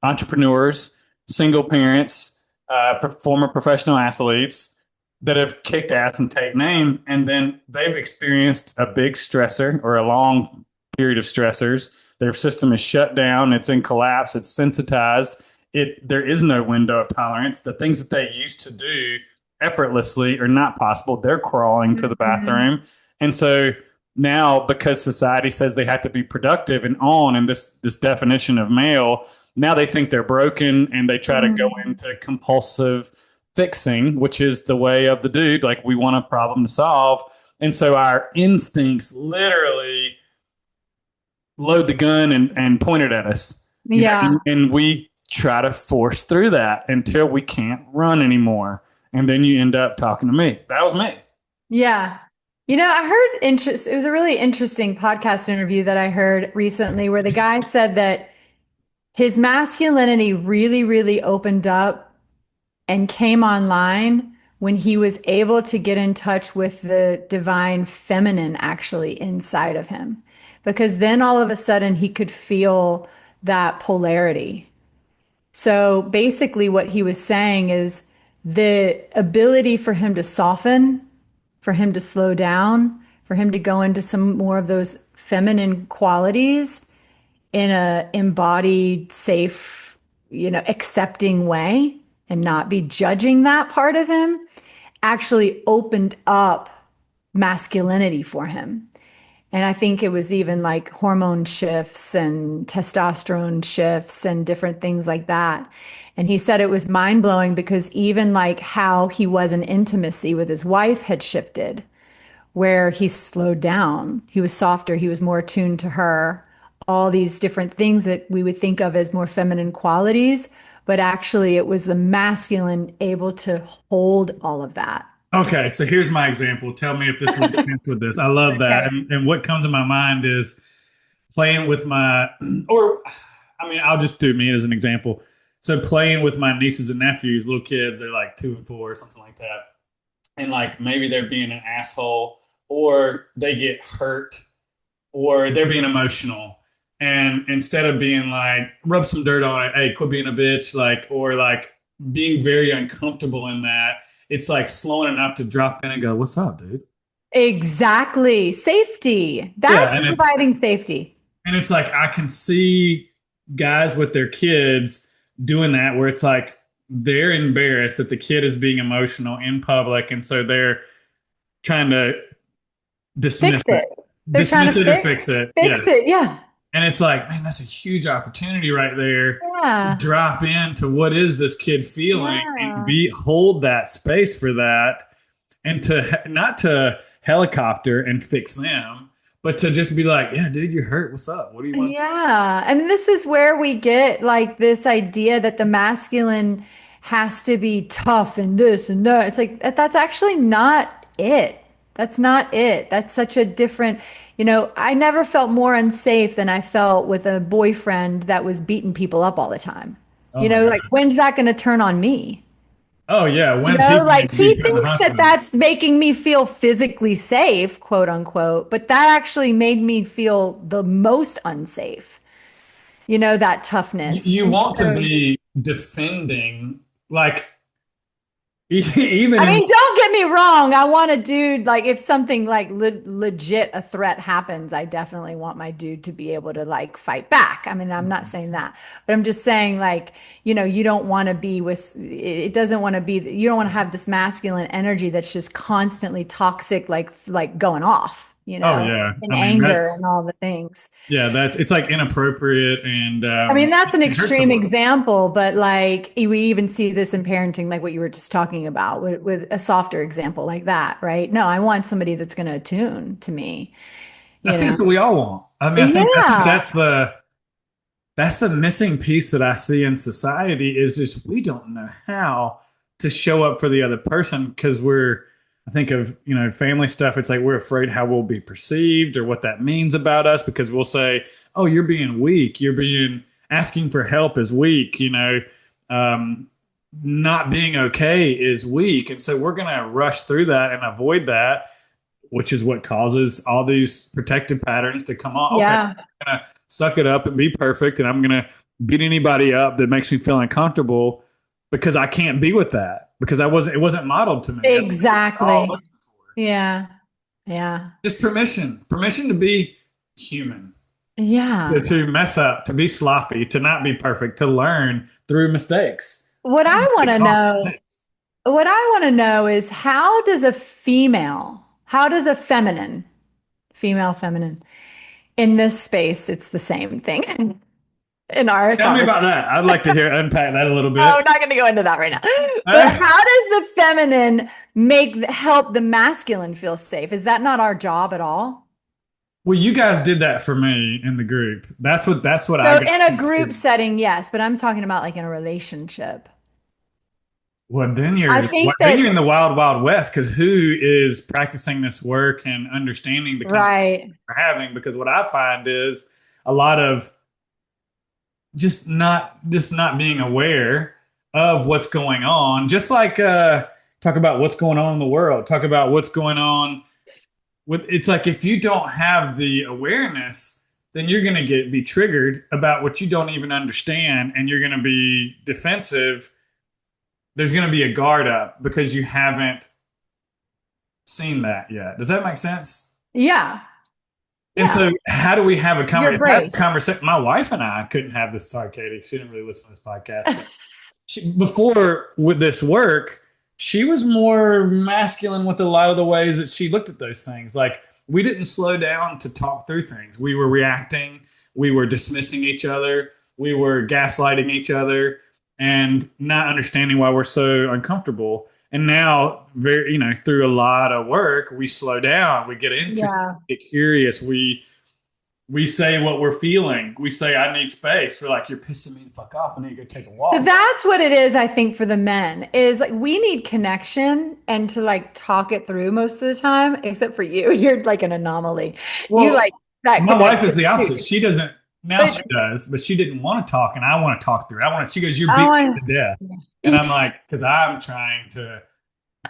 entrepreneurs, single parents, former professional athletes that have kicked ass and take name, and then they've experienced a big stressor or a long period of stressors. Their system is shut down. It's in collapse. It's sensitized. There is no window of tolerance. The things that they used to do effortlessly are not possible. They're crawling to the Mhm. bathroom, and so now because society says they have to be productive and on, and this definition of male, now they think they're broken and they try to go Mhm. into compulsive fixing, which is the way of the dude. Like we want a problem to solve, And so our instincts literally load the gun and point it at us, Yeah. and we try to force through that until we can't run anymore. And then you end up talking to me. That was me. Yeah. I heard it was a really interesting podcast interview that I heard recently where the guy said that his masculinity really, really opened up and came online when he was able to get in touch with the divine feminine actually inside of him. Because then all of a sudden he could feel that polarity. So basically, what he was saying is the ability for him to soften, for him to slow down, for him to go into some more of those feminine qualities in a embodied, safe, accepting way and not be judging that part of him actually opened up masculinity for him. And I think it was even like hormone shifts and testosterone shifts and different things like that. And he said it was mind blowing because even like how he was in intimacy with his wife had shifted, where he slowed down. He was softer. He was more attuned to her. All these different things that we would think of as more feminine qualities. But actually, it was the masculine able to hold all of that. Okay, so here's my example. Tell me if this makes sense with this. I love that. Okay. And what comes to my mind is playing with my, or I mean, I'll just do me as an example. So playing with my nieces and nephews, little kids, they're like 2 and 4 or something like that. And like maybe they're being an asshole or they get hurt or they're being emotional. And instead of being like, rub some dirt on it, hey, quit being a bitch, like, or like being very uncomfortable in that, it's like slowing enough to drop in and go, what's up, dude? Exactly. Safety. Yeah. That's providing safety. And it's like, I can see guys with their kids doing that where it's like they're embarrassed that the kid is being emotional in public. And so they're trying to dismiss Fix it, it. They're trying to or fix it. Yeah. fix it. Yeah. And it's like, man, that's a huge opportunity right there. Yeah. Drop into what is this kid feeling and Yeah. be hold that space for that, and to not to helicopter and fix them, but to just be like, yeah, dude, you're hurt. What's up? What do you want? Yeah. And this is where we get like this idea that the masculine has to be tough and this and that. It's like that's actually not it. That's not it. That's such a different, I never felt more unsafe than I felt with a boyfriend that was beating people up all the time. Oh my God. Like when's that going to turn on me? Oh yeah. When's he going Like to be he put in the thinks that hospital? that's making me feel physically safe, quote unquote, but that actually made me feel the most unsafe, that toughness. You And want to so, be defending, like even I in mean, don't get me wrong. I want a dude, like, if something like legit a threat happens, I definitely want my dude to be able to like fight back. I mean, I'm not saying that, but I'm just saying, like, you don't want to be with, it doesn't want to be, you don't want to have this masculine energy that's just constantly toxic, like going off, oh yeah. in I mean anger that's and all the things. yeah, that's it's like inappropriate and I mean, that's an it hurts extreme someone. example, but like we even see this in parenting, like what you were just talking about with a softer example like that, right? No, I want somebody that's going to attune to me, I you think know? that's what we all want. I mean, I think Yeah. that's the missing piece that I see in society is just we don't know how to show up for the other person because I think of, family stuff. It's like we're afraid how we'll be perceived or what that means about us because we'll say, oh, you're being weak. You're being asking for help is weak, um, not being okay is weak. And so we're going to rush through that and avoid that, which is what causes all these protective patterns to come on. Okay, Yeah. I'm gonna suck it up and be perfect, and I'm gonna beat anybody up that makes me feel uncomfortable because I can't be with that because it wasn't modeled to me. Oh, Exactly. Yeah. Yeah. just permission to be human, Yeah. to mess up, to be sloppy, to not be perfect, to learn through mistakes. What I want Make to small know, mistakes. what I want to know is how does a female feminine in this space, it's the same thing. in our Tell me conversation. about that. I'd like to hear unpack that a little Oh, bit. we're not going to go into that right now. But Uh, how does the feminine help the masculine feel safe? Is that not our job at all? well, you guys did that for me in the group. That's what I So got in a group interested. setting, yes, but I'm talking about like in a relationship. Well, then I you're think then that, you're in the wild, wild west because who is practicing this work and understanding the conversation right. we're having? Because what I find is a lot of just not being aware of what's going on. Just like talk about what's going on in the world. Talk about what's going on with. It's like if you don't have the awareness, then you're going to be triggered about what you don't even understand, and you're going to be defensive. There's going to be a guard up because you haven't seen that yet. Does that make sense? Yeah. And Yeah. so, how do we have a You're braced. conversation? My wife and I couldn't have this. Sorry, Katie. She didn't really listen to this podcast. But before with this work, she was more masculine with a lot of the ways that she looked at those things. Like we didn't slow down to talk through things. We were reacting. We were dismissing each other. We were gaslighting each other and not understanding why we're so uncomfortable. And now, through a lot of work, we slow down. We get interested, Yeah. get curious. We say what we're feeling. We say, I need space. We're like, you're pissing me the fuck off. I need to go take a So walk. that's what it is, I think, for the men is like we need connection and to like talk it through most of the time, except for you. You're like an anomaly. You Well, like that my wife is connection the too. opposite. She doesn't, now But she does, but she didn't want to talk and I want to talk through. She goes, you're oh, beating me to death. And I'm like, because I'm trying to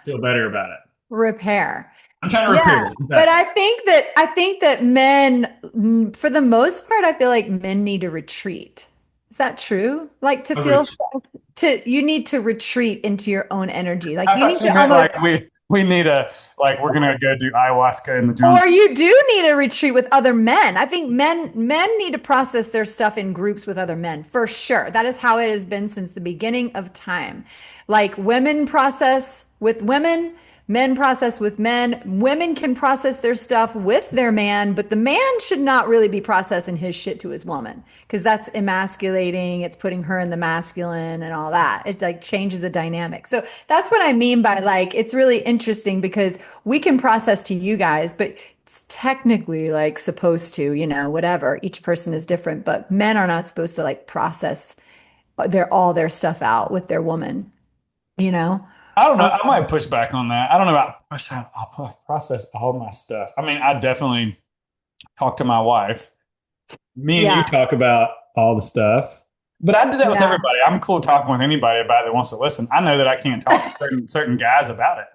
feel better about it. repair. I'm trying to Yeah, repair it. but Exactly. I think that men, for the most part, I feel like men need to retreat. Is that true? Like to feel Overreach. you need to retreat into your own energy. Like I you thought need you to meant almost, like we need we're gonna go do ayahuasca in the jungle. or you do need to retreat with other men. I think men need to process their stuff in groups with other men for sure. That is how it has been since the beginning of time. Like women process with women, men process with men. Women can process their stuff with their man, but the man should not really be processing his shit to his woman because that's emasculating. It's putting her in the masculine and all that. It like changes the dynamic. So that's what I mean by like, it's really interesting because we can process to you guys, but it's technically like supposed to, whatever. Each person is different, but men are not supposed to like process all their stuff out with their woman, you know? I don't know. Um, I might push back on that. I don't know about I'll process all my stuff. I mean, I definitely talk to my wife. Me and you yeah, talk about all the stuff, but I do that with yeah. everybody. I'm cool talking with anybody about it that wants to listen. I know that I can't talk to certain guys about it.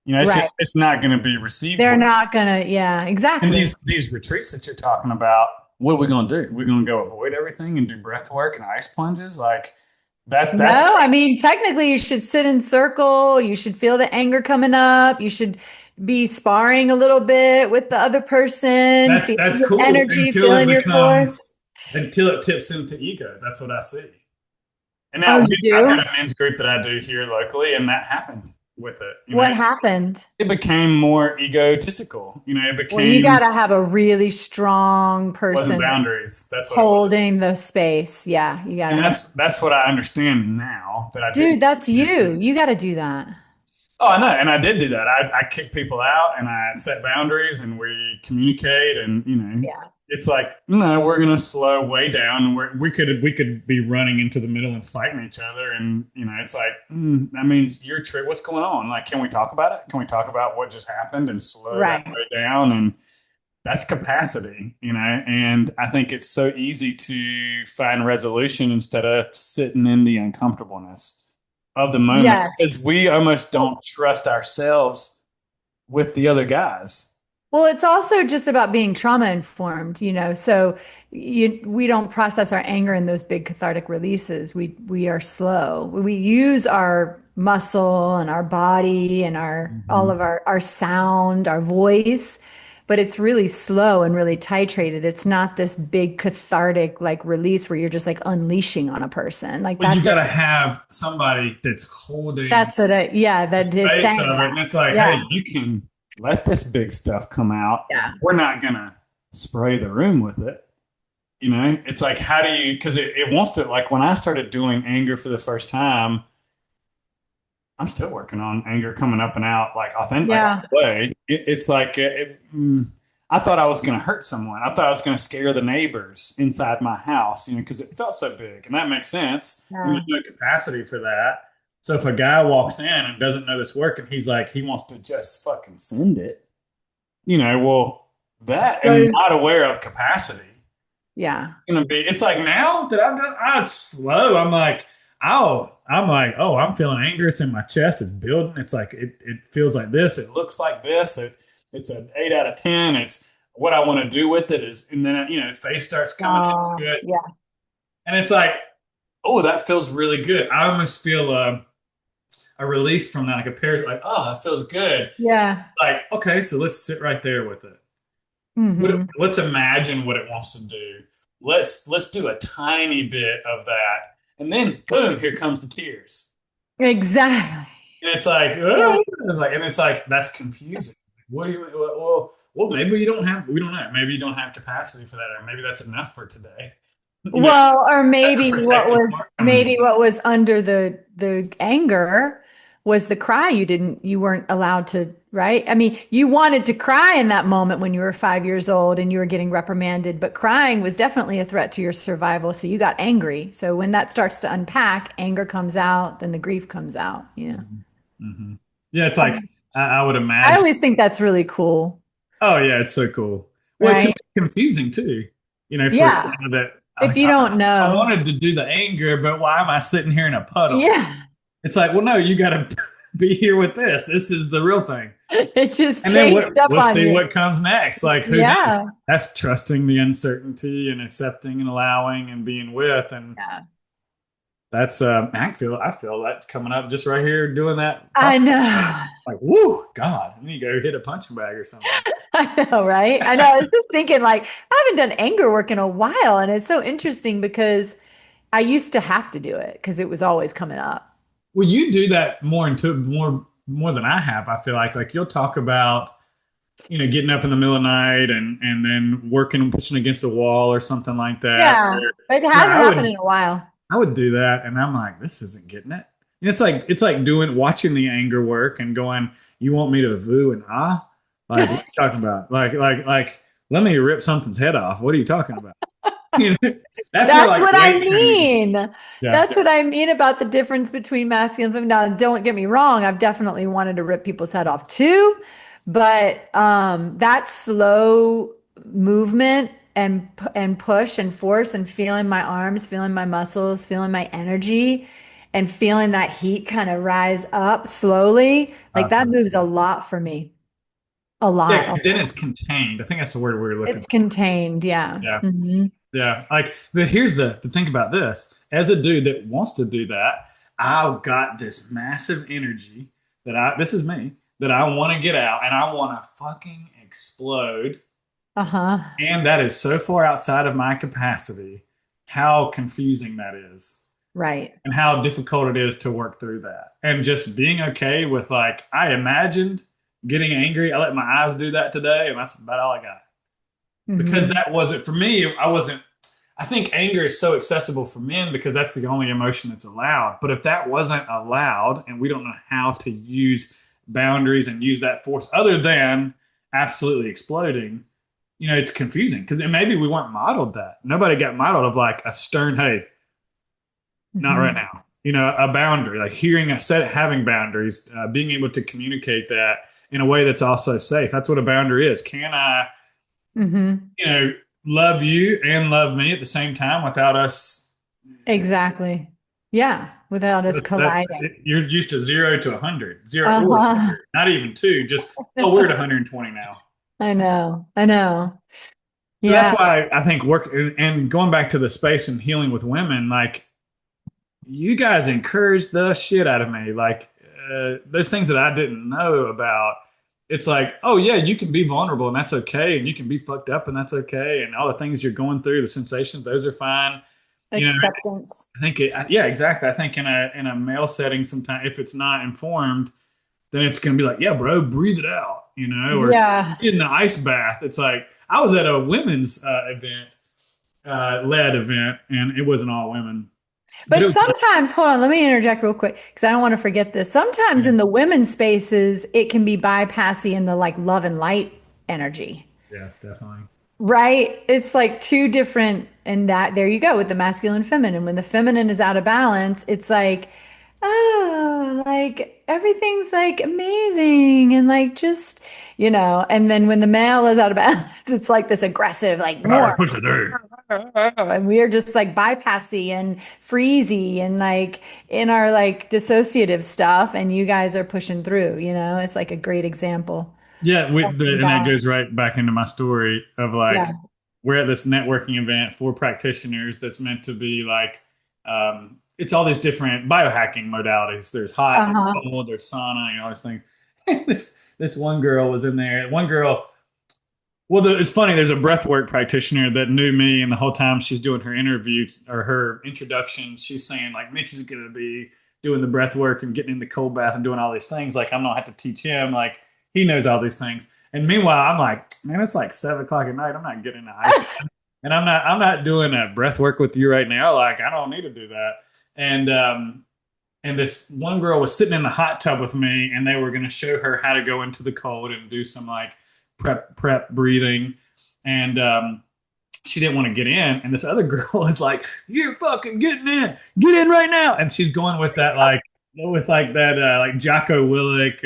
It's Right. just it's not going to be received They're well. not gonna, yeah, And exactly. these retreats that you're talking about, what are we going to do? We're going to go avoid everything and do breath work and ice plunges. Like that's No, I mean, technically, you should sit in circle. You should feel the anger coming up. You should be sparring a little bit with the other person, feeling that's your cool energy, feeling your force. until it tips into ego. That's what I see. And Oh, now you I've got do? a men's group that I do here locally, and that happened with it. What happened? It became more egotistical. It Well, you became got to have a really strong wasn't person boundaries. That's what it was. holding the space. Yeah, you got to And have, that's what I understand now that I didn't. dude, that's you. You got to do that. Oh, I know, and I did do that. I kick people out, and I set boundaries, and we communicate, and Yeah. it's like no, we're gonna slow way down, and we could be running into the middle and fighting each other, and it's like, I mean, your trip, what's going on? Like, can we talk about it? Can we talk about what just happened and slow that Right. way down? And that's capacity, and I think it's so easy to find resolution instead of sitting in the uncomfortableness of the moment because Yes. we almost don't trust ourselves with the other guys. Well, it's also just about being trauma informed. So we don't process our anger in those big cathartic releases. We are slow. We use our muscle and our body and our all Mhm. of our sound, our voice, but it's really slow and really titrated. It's not this big cathartic like release where you're just like unleashing on a person. Like But you that got does to have somebody that's holding that's what yeah, the that is space saying of it. that. And it's like, Yeah. hey, you can let this big stuff come out. Yeah. We're not going to spray the room with it. It's like, how do you, because it wants to, like when I started doing anger for the first time, I'm still working on anger coming up and out, like authentic, like all Yeah. the way. It's like, I thought I was going to hurt someone. I thought I was going to scare the neighbors inside my house, because it felt so big. And that makes sense. And Yeah. there's no capacity for that. So if a guy walks in and doesn't know this work and he's like, he wants to just fucking send it, well, that and So, not aware of capacity yeah. gonna be. It's like now that I've done, I'm slow. I'm like, oh, I'm feeling anger. It's in my chest. It's building. It's like it feels like this. It looks like this. It's an 8 out of 10. It's what I want to do with it is, and then face starts coming into it, Yeah. and it's like, oh, that feels really good. I almost feel a release from that, like a pair, like, oh, that feels good. Yeah. Like, okay, so let's sit right there with it. Hmm. Let's imagine what it wants to do. Let's do a tiny bit of that, and then boom, here comes the tears, Exactly. and it's like, Yeah. and it's like that's confusing. What do you well, maybe you don't have we don't know. Maybe you don't have capacity for that, or maybe that's enough for today. Well, or That's a maybe protective part coming in. what was under the anger was the cry you weren't allowed to, right? I mean, you wanted to cry in that moment when you were 5 years old and you were getting reprimanded, but crying was definitely a threat to your survival. So you got angry. So when that starts to unpack, anger comes out, then the grief comes out. Yeah. Hmm. Yeah, it's like I would I imagine. always think that's really cool, Oh yeah, it's so cool. Well, it can right? be confusing too. For Yeah. that. If Like, you don't I know. wanted to do the anger, but why am I sitting here in a puddle? Yeah. It's like, well, no, you got to be here with this. This is the real thing. It just And then changed up we'll on see you. what comes next. Like, who knows? Yeah. That's trusting the uncertainty and accepting and allowing and being with. And Yeah. that's I feel that coming up just right here doing that. I Talk know. like, woo, God, I need to go hit a punching bag or something. I know, right? I know. I was just thinking, like, I haven't done anger work in a while. And it's so interesting because I used to have to do it because it was always coming up. Well, you do that more than I have. I feel like you'll talk about getting up in the middle of the night and then working and pushing against a wall or something like that. Yeah. It Where hasn't happened in a while. I would do that, and I'm like, this isn't getting it. And it's like watching the anger work and going, you want me to voo and ah? Like, what are you talking about? Like, let me rip something's head off. What are you talking about? You know, that's more That's like what I wait for me. mean. Yeah. That's what I mean about the difference between masculine and feminine. Now, don't get me wrong. I've definitely wanted to rip people's head off too, but that slow movement and push and force and feeling my arms, feeling my muscles, feeling my energy, and feeling that heat kind of rise up slowly, like that moves a lot for me. A lot. Yeah, A 'cause then lot. it's contained. I think that's the word we were looking It's for. contained. Yeah. Yeah. Hmm. Yeah. Like, but here's the thing about this. As a dude that wants to do that, I've got this massive energy this is me, that I want to get out and I want to fucking explode. Uh-huh. And that is so far outside of my capacity, how confusing that is Right. and how difficult it is to work through that. And just being okay with, like, I imagined getting angry. I let my eyes do that today, and that's about all I got. Because Hmm. that wasn't for me. I wasn't. I think anger is so accessible for men because that's the only emotion that's allowed. But if that wasn't allowed, and we don't know how to use boundaries and use that force other than absolutely exploding, it's confusing because maybe we weren't modeled that. Nobody got modeled of like a stern, hey, not right Hmm. now. A boundary, like hearing a set, having boundaries, being able to communicate that in a way that's also safe. That's what a boundary is. Can I Hmm. you know, love you and love me at the same time without us. Exactly. Yeah. Without us colliding. You're used to 0 to 100, 0 or 100, Uh-huh. not even two. Just we're at 120 now. I know. I know. So that's Yeah. why I think work and going back to the space and healing with women, like you guys encouraged the shit out of me. Like those things that I didn't know about. It's like, oh yeah, you can be vulnerable and that's okay, and you can be fucked up and that's okay, and all the things you're going through, the sensations, those are fine. You know, Acceptance. I think yeah, exactly. I think in a male setting, sometimes if it's not informed, then it's gonna be like, yeah, bro, breathe it out, or Yeah. in the ice bath. It's like I was at a women's event led event, and it wasn't all women, but But it was sometimes, hold on, let me interject real quick because I don't want to forget this. Sometimes yeah, in the women's spaces, it can be bypassy in the like love and light energy. yes, definitely. Right? It's like two different, and that there you go with the masculine and feminine. When the feminine is out of balance, it's like, oh, like everything's like amazing and like just, and then when the male is out of balance, it's like this aggressive, like Gotta more. push it through. And we are just like bypassy and freezy and like in our like dissociative stuff, and you guys are pushing through, it's like a great example. Yeah, and that Balance. goes right back into my story of like Yeah. we're at this networking event for practitioners that's meant to be like it's all these different biohacking modalities. There's hot, there's Uh-huh. cold, there's sauna, all these things. This one girl was in there. One girl, well, it's funny. There's a breathwork practitioner that knew me, and the whole time she's doing her interview or her introduction, she's saying like Mitch is going to be doing the breath work and getting in the cold bath and doing all these things. Like I'm gonna have to teach him. Like he knows all these things. And meanwhile, I'm like, man, it's like 7 o'clock at night. I'm not getting the ice, and I'm not doing a breath work with you right now. Like I don't need to do that. And and this one girl was sitting in the hot tub with me, and they were going to show her how to go into the cold and do some like prep breathing, and she didn't want to get in. And this other girl is like, "You're fucking getting in, get in right now!" And she's going with that like that like Jocko Willick,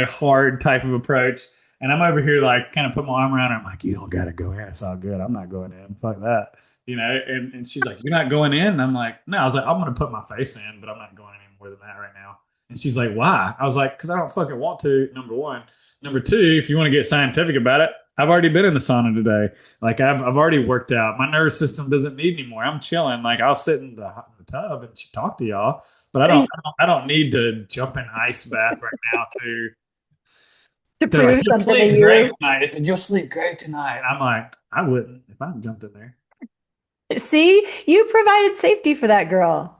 hard type of approach. And I'm over here like kind of put my arm around her. I'm like, "You don't got to go in. It's all good. I'm not going in. Fuck that." And she's like, "You're not going in?" And I'm like, "No." I was like, "I'm gonna put my face in, but I'm not going any more than that right now." And she's like, "Why?" I was like, "Because I don't fucking want to, number one. Number two, if you want to get scientific about it, I've already been in the sauna today. Like I've already worked out. My nervous system doesn't need anymore. I'm chilling. Like I'll sit in the tub and talk to y'all, but I don't need to jump in ice bath right now to." To They're like, prove "You'll something to sleep great you. tonight." They said, "You'll sleep great tonight." I'm like, I wouldn't if I jumped in there. See, you provided safety for that girl.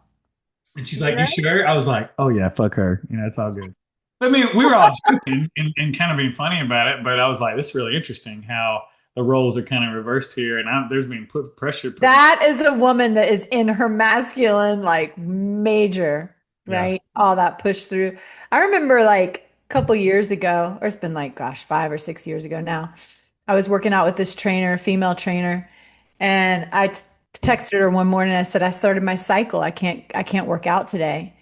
And she's like, "You Right? sure?" I was like, "Oh yeah, fuck her. It's all good." I mean, we were all joking and kind of being funny about it, but I was like, "This is really interesting how the roles are kind of reversed here, and there's being put pressure put." That is a woman that is in her masculine, like major, Yeah. right? All that push through. I remember like a couple years ago, or it's been like, gosh, 5 or 6 years ago now. I was working out with this trainer, female trainer, and texted her one morning. I said, I started my cycle. I can't work out today.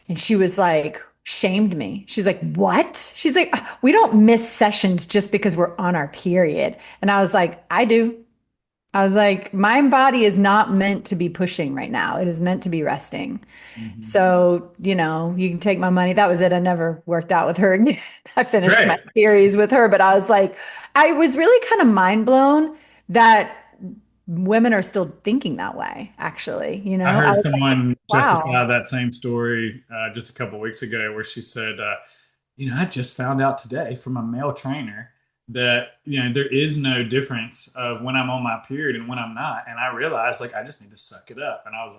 And she was like, shamed me. She's like, what? She's like, we don't miss sessions just because we're on our period. And I was like, I do. I was like, my body is not meant to be pushing right now. It is meant to be resting. Hmm. So, you can take my money. That was it. I never worked out with her again. I finished my Great. series with her, but I was like, I was really kind of mind blown that women are still thinking that way, actually. I I heard was like, someone justify wow. that same story just a couple of weeks ago, where she said, I just found out today from a male trainer that there is no difference of when I'm on my period and when I'm not, and I realized like I just need to suck it up." And I was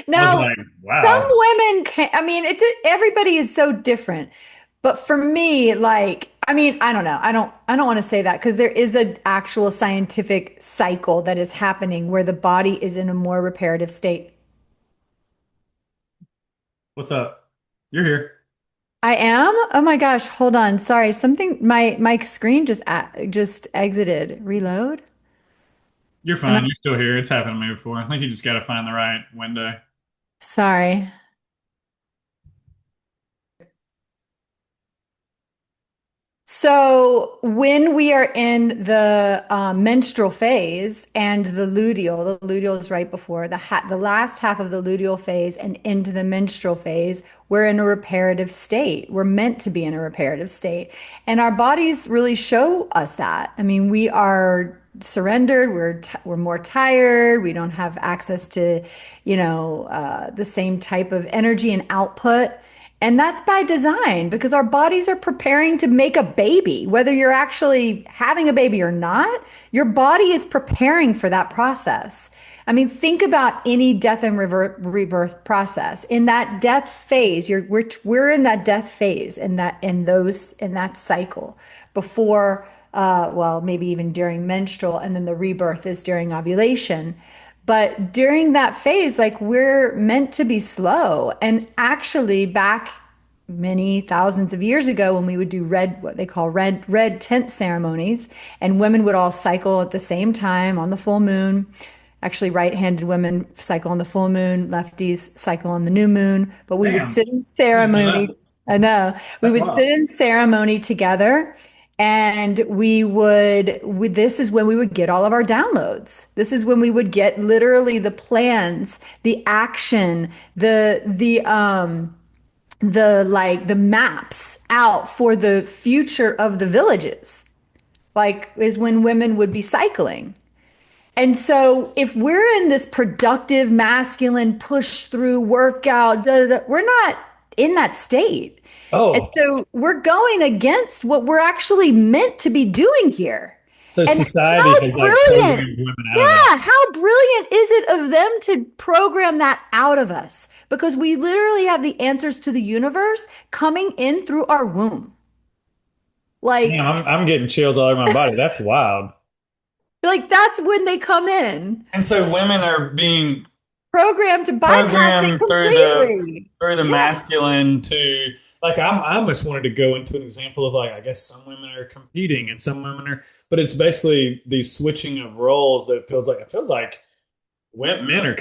Now, like, some "Wow." women can, I mean, everybody is so different. But for me, like, I mean, I don't know. I don't want to say that because there is an actual scientific cycle that is happening where the body is in a more reparative state. What's up? You're here. I am? Oh my gosh, hold on. Sorry. Something my screen just exited. Reload? You're Am I fine. You're still here. It's happened to me before. I think you just got to find the right window. sorry? So when we are in the menstrual phase and the luteal is right before the last half of the luteal phase and into the menstrual phase, we're in a reparative state. We're meant to be in a reparative state, and our bodies really show us that. I mean, we are surrendered. We're more tired. We don't have access to, the same type of energy and output. And that's by design because our bodies are preparing to make a baby. Whether you're actually having a baby or not, your body is preparing for that process. I mean, think about any death and rebirth process. In that death phase, we're in that death phase in that cycle before well, maybe even during menstrual, and then the rebirth is during ovulation. But during that phase, like we're meant to be slow. And actually, back many thousands of years ago, when we would do what they call red tent ceremonies, and women would all cycle at the same time on the full moon. Actually, right-handed women cycle on the full moon, lefties cycle on the new moon. But we would Damn. sit in Didn't know ceremony. that. I know. We That's would sit wild. in ceremony together, and this is when we would get all of our downloads. This is when we would get literally the plans, the action, the maps out for the future of the villages. Like is when women would be cycling. And so if we're in this productive masculine push through workout, we're not in that state. And Oh, so we're going against what we're actually meant to be doing here. so And society how has like brilliant, programmed women out of that. yeah, how brilliant is it of them to program that out of us? Because we literally have the answers to the universe coming in through our womb. Damn, Like, I'm getting chills all over my body. That's wild. like that's when they come in, And so women are being programmed to bypass it programmed completely. through the Yeah. masculine to like I almost wanted to go into an example of like I guess some women are competing and some women are, but it's basically the switching of roles that it feels like men are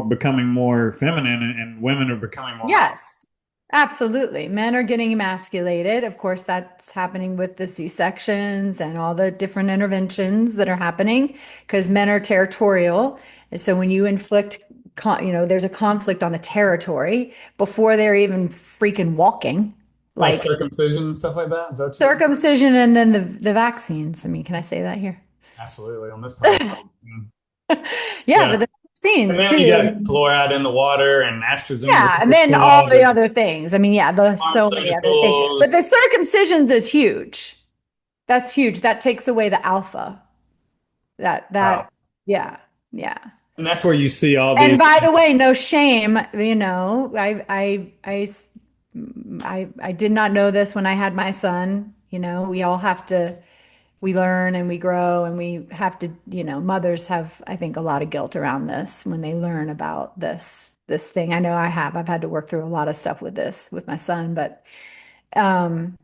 becoming more feminine and women are becoming more masculine. Yes, absolutely. Men are getting emasculated. Of course, that's happening with the C-sections and all the different interventions that are happening because men are territorial. And so when you inflict, there's a conflict on the territory before they're even freaking walking, Like like circumcision and stuff like that. Is that what you mean? circumcision and then the vaccines. I mean, can I say that here? Absolutely on this podcast. Yeah, Yeah. but the And vaccines then you got too. fluoride in the water and AstraZeneca Yeah, and then all protocol, the the other things. I mean, yeah, the so many other things. But pharmaceuticals. the circumcisions is huge. That's huge. That takes away the alpha. Wow. That yeah, yeah. And that's where you see all And these. by the way, no shame, I did not know this when I had my son. We all have to we learn and we grow and we have to, mothers have, I think, a lot of guilt around this when they learn about this thing. I know I have. I've had to work through a lot of stuff with this with my son, um,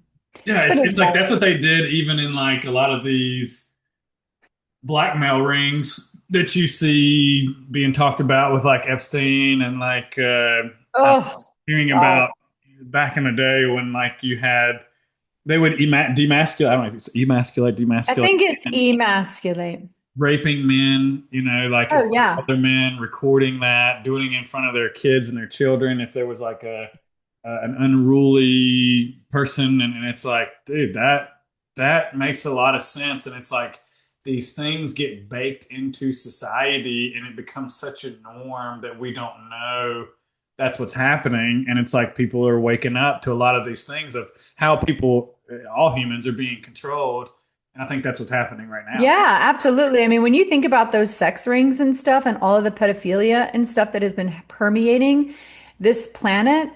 Yeah, but it's like anyway. that's what they did even in like a lot of these blackmail rings that you see being talked about with like Epstein and like I'm Oh, hearing God. about back in the day when like you had they would demasculate. I don't know if it's emasculate, I demasculate, think it's and emasculate. raping men, like in Oh, front of yeah. other men, recording that, doing it in front of their kids and their children. If there was like a an unruly person, and it's like, dude, that makes a lot of sense. And it's like these things get baked into society, and it becomes such a norm that we don't know that's what's happening. And it's like people are waking up to a lot of these things of how people, all humans, are being controlled. And I think that's what's happening right now. Yeah, absolutely. I mean, when you think about those sex rings and stuff and all of the pedophilia and stuff that has been permeating this planet,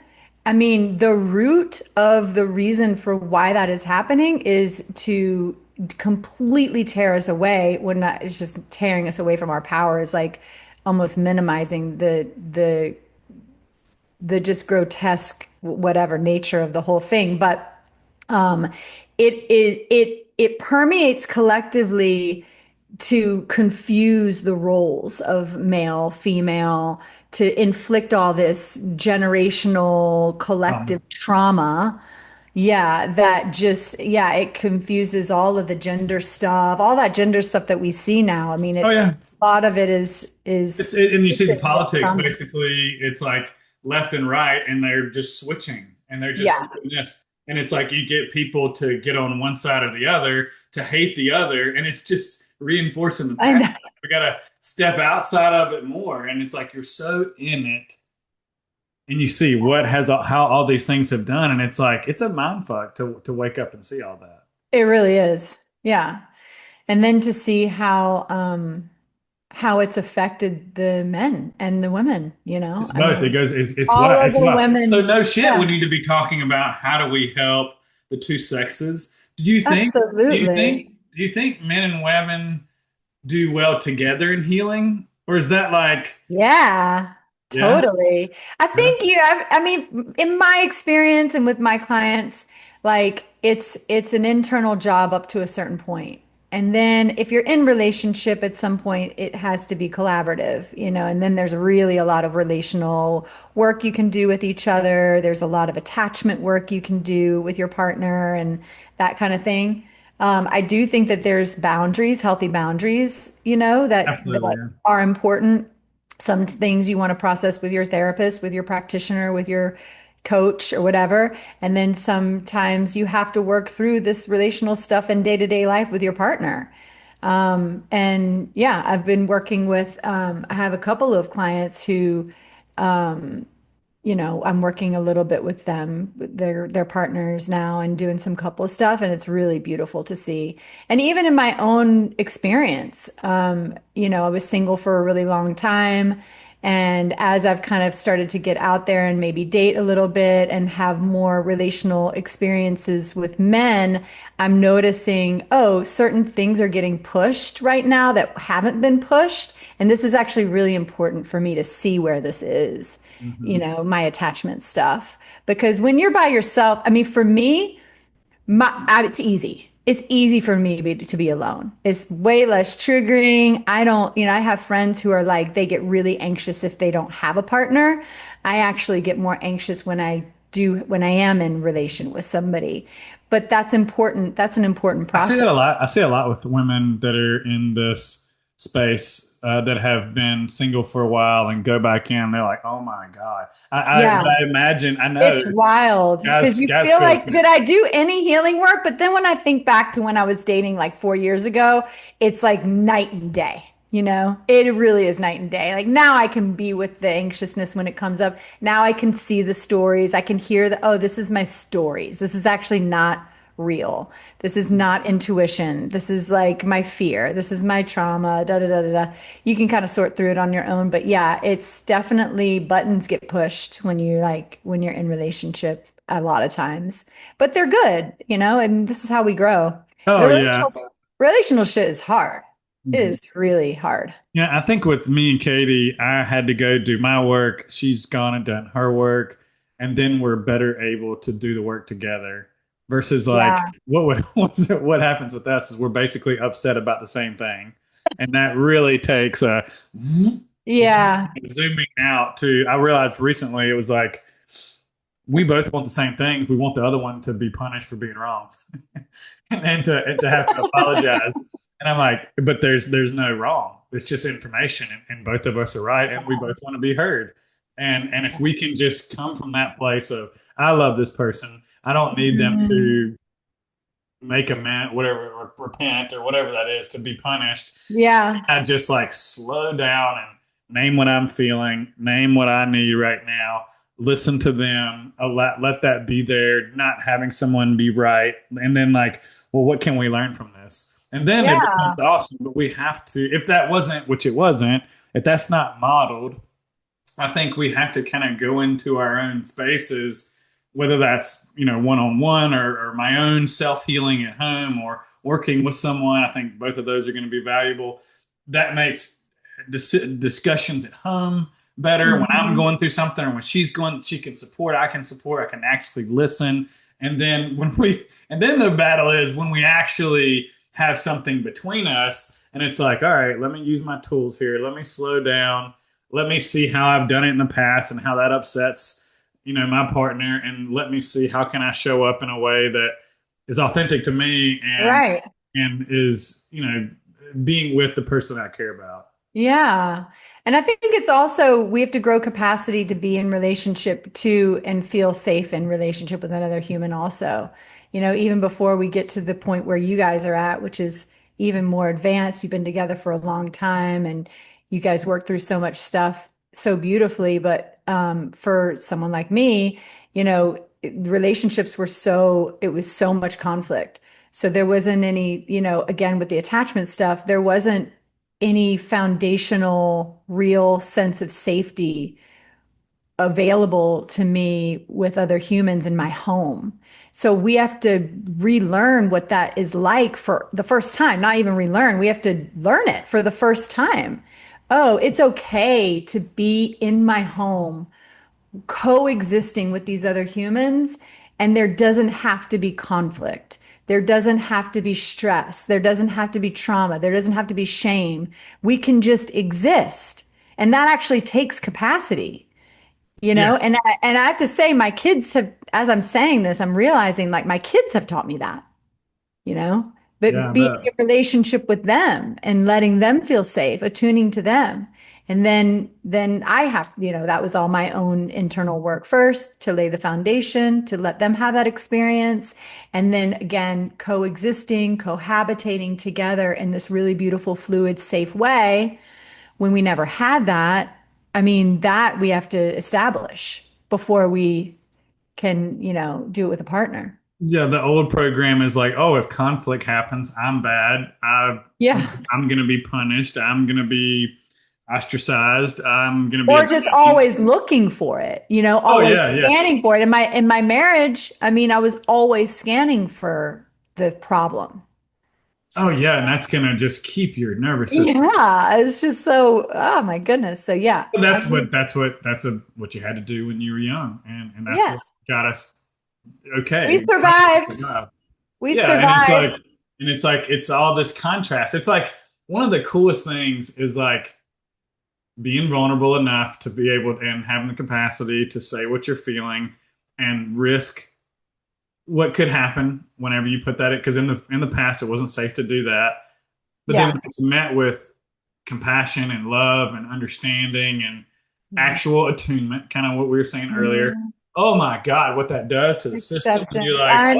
I mean, the root of the reason for why that is happening is to completely tear us away. When not, it's just tearing us away from our powers, like almost minimizing the just grotesque whatever nature of the whole thing. But um, it permeates collectively to confuse the roles of male, female, to inflict all this generational Um, collective trauma. Yeah, that just, yeah, it confuses all of the gender stuff, all that gender stuff that we see now. I mean, oh it's yeah, a lot of it is and you see the stupid and politics trauma. basically. It's like left and right, and they're just switching, and they're just Yeah, doing this. And it's like you get people to get on one side or the other to hate the other, and it's just reinforcing the I pattern. know. We gotta step outside of it more, and it's like you're so in it, and you see what has how all these things have done, and it's like it's a mind fuck to wake up and see all that. It really is. Yeah. And then to see how it's affected the men and the women, It's I both. It mean, goes. It's all what. of It's the what. So women. no shit. We Yeah, need to be talking about how do we help the two sexes. Do you think? Do you think? absolutely. do you think men and women do well together in healing, or is that like, Yeah, yeah, totally. I yeah, think I mean, in my experience and with my clients, like it's an internal job up to a certain point. And then if you're in relationship at some point, it has to be collaborative, and then there's really a lot of relational work you can do with each other. There's a lot of attachment work you can do with your partner and that kind of thing. I do think that there's boundaries, healthy boundaries, absolutely, that yeah. are important. Some things you want to process with your therapist, with your practitioner, with your coach or whatever. And then sometimes you have to work through this relational stuff in day-to-day life with your partner. And yeah, I've been working with, I have a couple of clients who, I'm working a little bit with them, with their partners now and doing some couple stuff, and it's really beautiful to see. And even in my own experience, I was single for a really long time. And as I've kind of started to get out there and maybe date a little bit and have more relational experiences with men, I'm noticing, oh, certain things are getting pushed right now that haven't been pushed. And this is actually really important for me to see where this is, Hmm. my attachment stuff. Because when you're by yourself, I mean, for me, it's easy. It's easy for me to be alone. It's way less triggering. I don't, I have friends who are like, they get really anxious if they don't have a partner. I actually get more anxious when I am in relation with somebody. But that's important. That's an important I see that process. a lot. I see a lot with women that are in this space that have been single for a while and go back in. They're like, "Oh my God!" But Yeah. I imagine, I know It's wild because you guys feel feel the like, did same. I do any healing work? But then when I think back to when I was dating like 4 years ago, it's like night and day. It really is night and day. Like now I can be with the anxiousness when it comes up. Now I can see the stories. I can hear oh, this is my stories. This is actually not real. This is not intuition. This is like my fear. This is my trauma. Da da da da da. You can kind of sort through it on your own, but yeah, it's definitely buttons get pushed when you're in relationship a lot of times. But they're good, and this is how we grow. The Oh yeah. relational shit is hard. It Mhm. is really hard. Yeah, I think with me and Katie, I had to go do my work. She's gone and done her work, and then we're better able to do the work together. Versus like Yeah. what happens with us is we're basically upset about the same thing, and that really takes a Yeah. zooming out to. I realized recently it was like we both want the same things. We want the other one to be punished for being wrong, and to have to apologize. And I'm like, but there's no wrong. It's just information, and both of us are right, and we both want to be heard. And if we can just come from that place of I love this person, I don't need them Mhm. to make amend, whatever, or repent or whatever that is to be punished. Yeah. I just like slow down and name what I'm feeling, name what I need right now, listen to them, let that be there, not having someone be right. And then, like, well, what can we learn from this? And then it becomes Yeah. awesome. But we have to, if that wasn't, which it wasn't, if that's not modeled, I think we have to kind of go into our own spaces, whether that's, one on one or my own self healing at home or working with someone. I think both of those are going to be valuable. That makes discussions at home better. When I'm Mhm. going through something or when she's going, she can support, I can support, I can actually listen. And then and then the battle is when we actually have something between us and it's like, all right, let me use my tools here. Let me slow down, let me see how I've done it in the past and how that upsets, my partner, and let me see how can I show up in a way that is authentic to me Right. and is, being with the person I care about. Yeah. And I think it's also, we have to grow capacity to be in relationship to and feel safe in relationship with another human also. Even before we get to the point where you guys are at, which is even more advanced. You've been together for a long time and you guys work through so much stuff so beautifully. But for someone like me, relationships it was so much conflict. So there wasn't any, again, with the attachment stuff, there wasn't any foundational real sense of safety available to me with other humans in my home. So we have to relearn what that is like for the first time, not even relearn. We have to learn it for the first time. Oh, it's okay to be in my home coexisting with these other humans, and there doesn't have to be conflict. There doesn't have to be stress. There doesn't have to be trauma. There doesn't have to be shame. We can just exist. And that actually takes capacity, Yeah. And I have to say, my kids have, as I'm saying this, I'm realizing like my kids have taught me that, you know, Yeah, but I being bet. in relationship with them and letting them feel safe, attuning to them. And then I have, that was all my own internal work first to lay the foundation, to let them have that experience. And then again, coexisting, cohabitating together in this really beautiful, fluid, safe way when we never had that. I mean, that we have to establish before we can, do it with a partner. Yeah, the old program is like, oh, if conflict happens, I'm bad. Yeah. I'm going to be punished. I'm going to be ostracized. I'm going to be Or just abandoned. always looking for it, Oh always yeah, yeah. scanning for it. In my marriage, I mean, I was always scanning for the problem. Oh yeah, and that's going to just keep your nervous system. Yeah, it's just so, oh my goodness. So yeah, What you had to do when you were young, and that's what yes, got us we okay. survived. We Yeah, and survived. it's like it's all this contrast. It's like one of the coolest things is like being vulnerable enough to be able and having the capacity to say what you're feeling and risk what could happen whenever you put that in, because in the past it wasn't safe to do that. But then Yeah. when it's met with compassion and love and understanding and actual attunement, kind of what we were saying earlier. Mhm. Oh my God, what that does to the system. And you're Acceptance. like, I oh,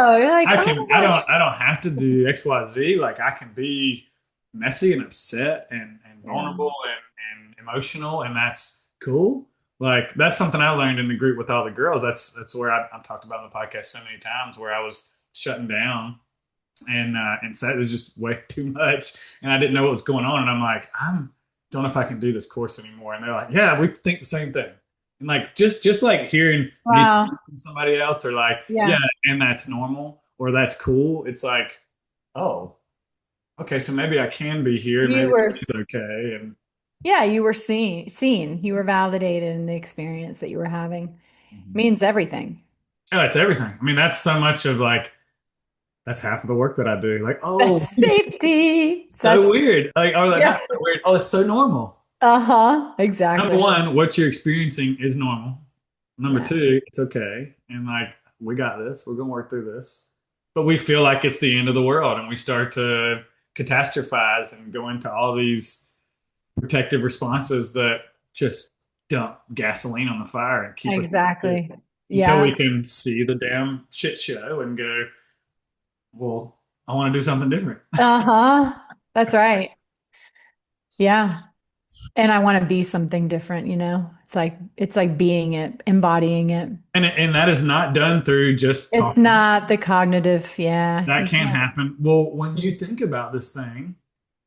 know. You're like, I oh can, my gosh. I don't have to do X, Y, Z. Like I can be messy and upset and Yeah. vulnerable and emotional, and that's cool. Like that's something I learned in the group with all the girls. That's where I've talked about in the podcast so many times, where I was shutting down and said it was just way too much, and I didn't know what was going on, and I'm like, don't know if I can do this course anymore, and they're like, yeah, we think the same thing, and like just like hearing me Wow. from somebody else, or like, yeah, Yeah. and that's normal or that's cool. It's like, oh, okay, so maybe I can be here, and You maybe were, this is okay, and yeah, you were seen. You were validated in the experience that you were having. Mhm. Means everything. Yeah, that's everything. I mean, that's so much of like that's half of the work that I do. Like, oh, That's safety. so That's, weird. Like, oh, yeah. not so weird. Oh, it's so normal. Uh-huh. Number Exactly. one, what you're experiencing is normal. Number Yeah. two, it's okay. And like, we got this. We're going to work through this. But we feel like it's the end of the world and we start to catastrophize and go into all these protective responses that just dump gasoline on the fire and keep us Exactly. until Yeah. we can see the damn shit show and go, well, I want to do something different. Uh-huh. That's right. Yeah. And I want to be something different. It's like being it, embodying it. And that is not done through just It's talking. not the cognitive. Yeah. That You can can't. happen. Well, when you think about this thing,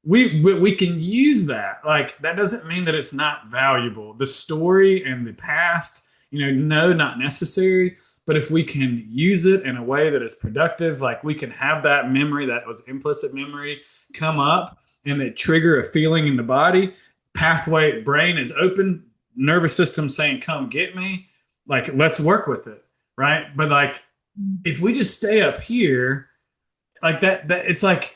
we can use that. Like that doesn't mean that it's not valuable. The story and the past, no, not necessary. But if we can use it in a way that is productive, like we can have that memory, that was implicit memory, come up and that trigger a feeling in the body, pathway, brain is open, nervous system saying, "Come get me." Like let's work with it, right? But like if we just stay up here like that it's like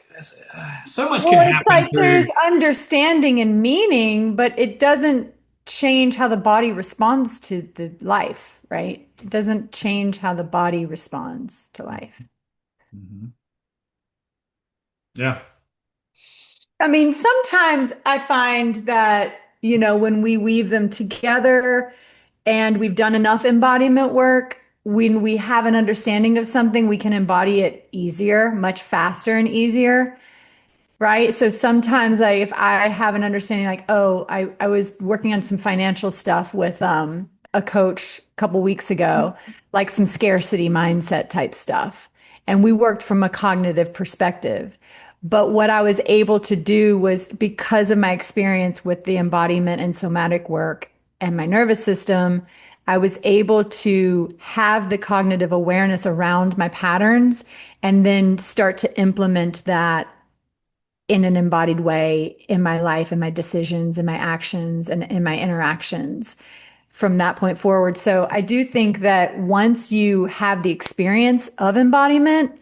so much can Well, it's happen like through there's understanding and meaning, but it doesn't change how the body responds to the life, right? It doesn't change how the body responds to life. Mhm. Yeah. I mean, sometimes I find that, when we weave them together and we've done enough embodiment work, when we have an understanding of something, we can embody it easier, much faster and easier. Right. So sometimes if I have an understanding like, oh, I was working on some financial stuff with a coach a couple weeks ago, like some scarcity mindset type stuff. And we worked from a cognitive perspective. But what I was able to do was because of my experience with the embodiment and somatic work and my nervous system, I was able to have the cognitive awareness around my patterns and then start to implement that in an embodied way in my life, in my decisions, in my actions, and in my interactions from that point forward. So I do think that once you have the experience of embodiment,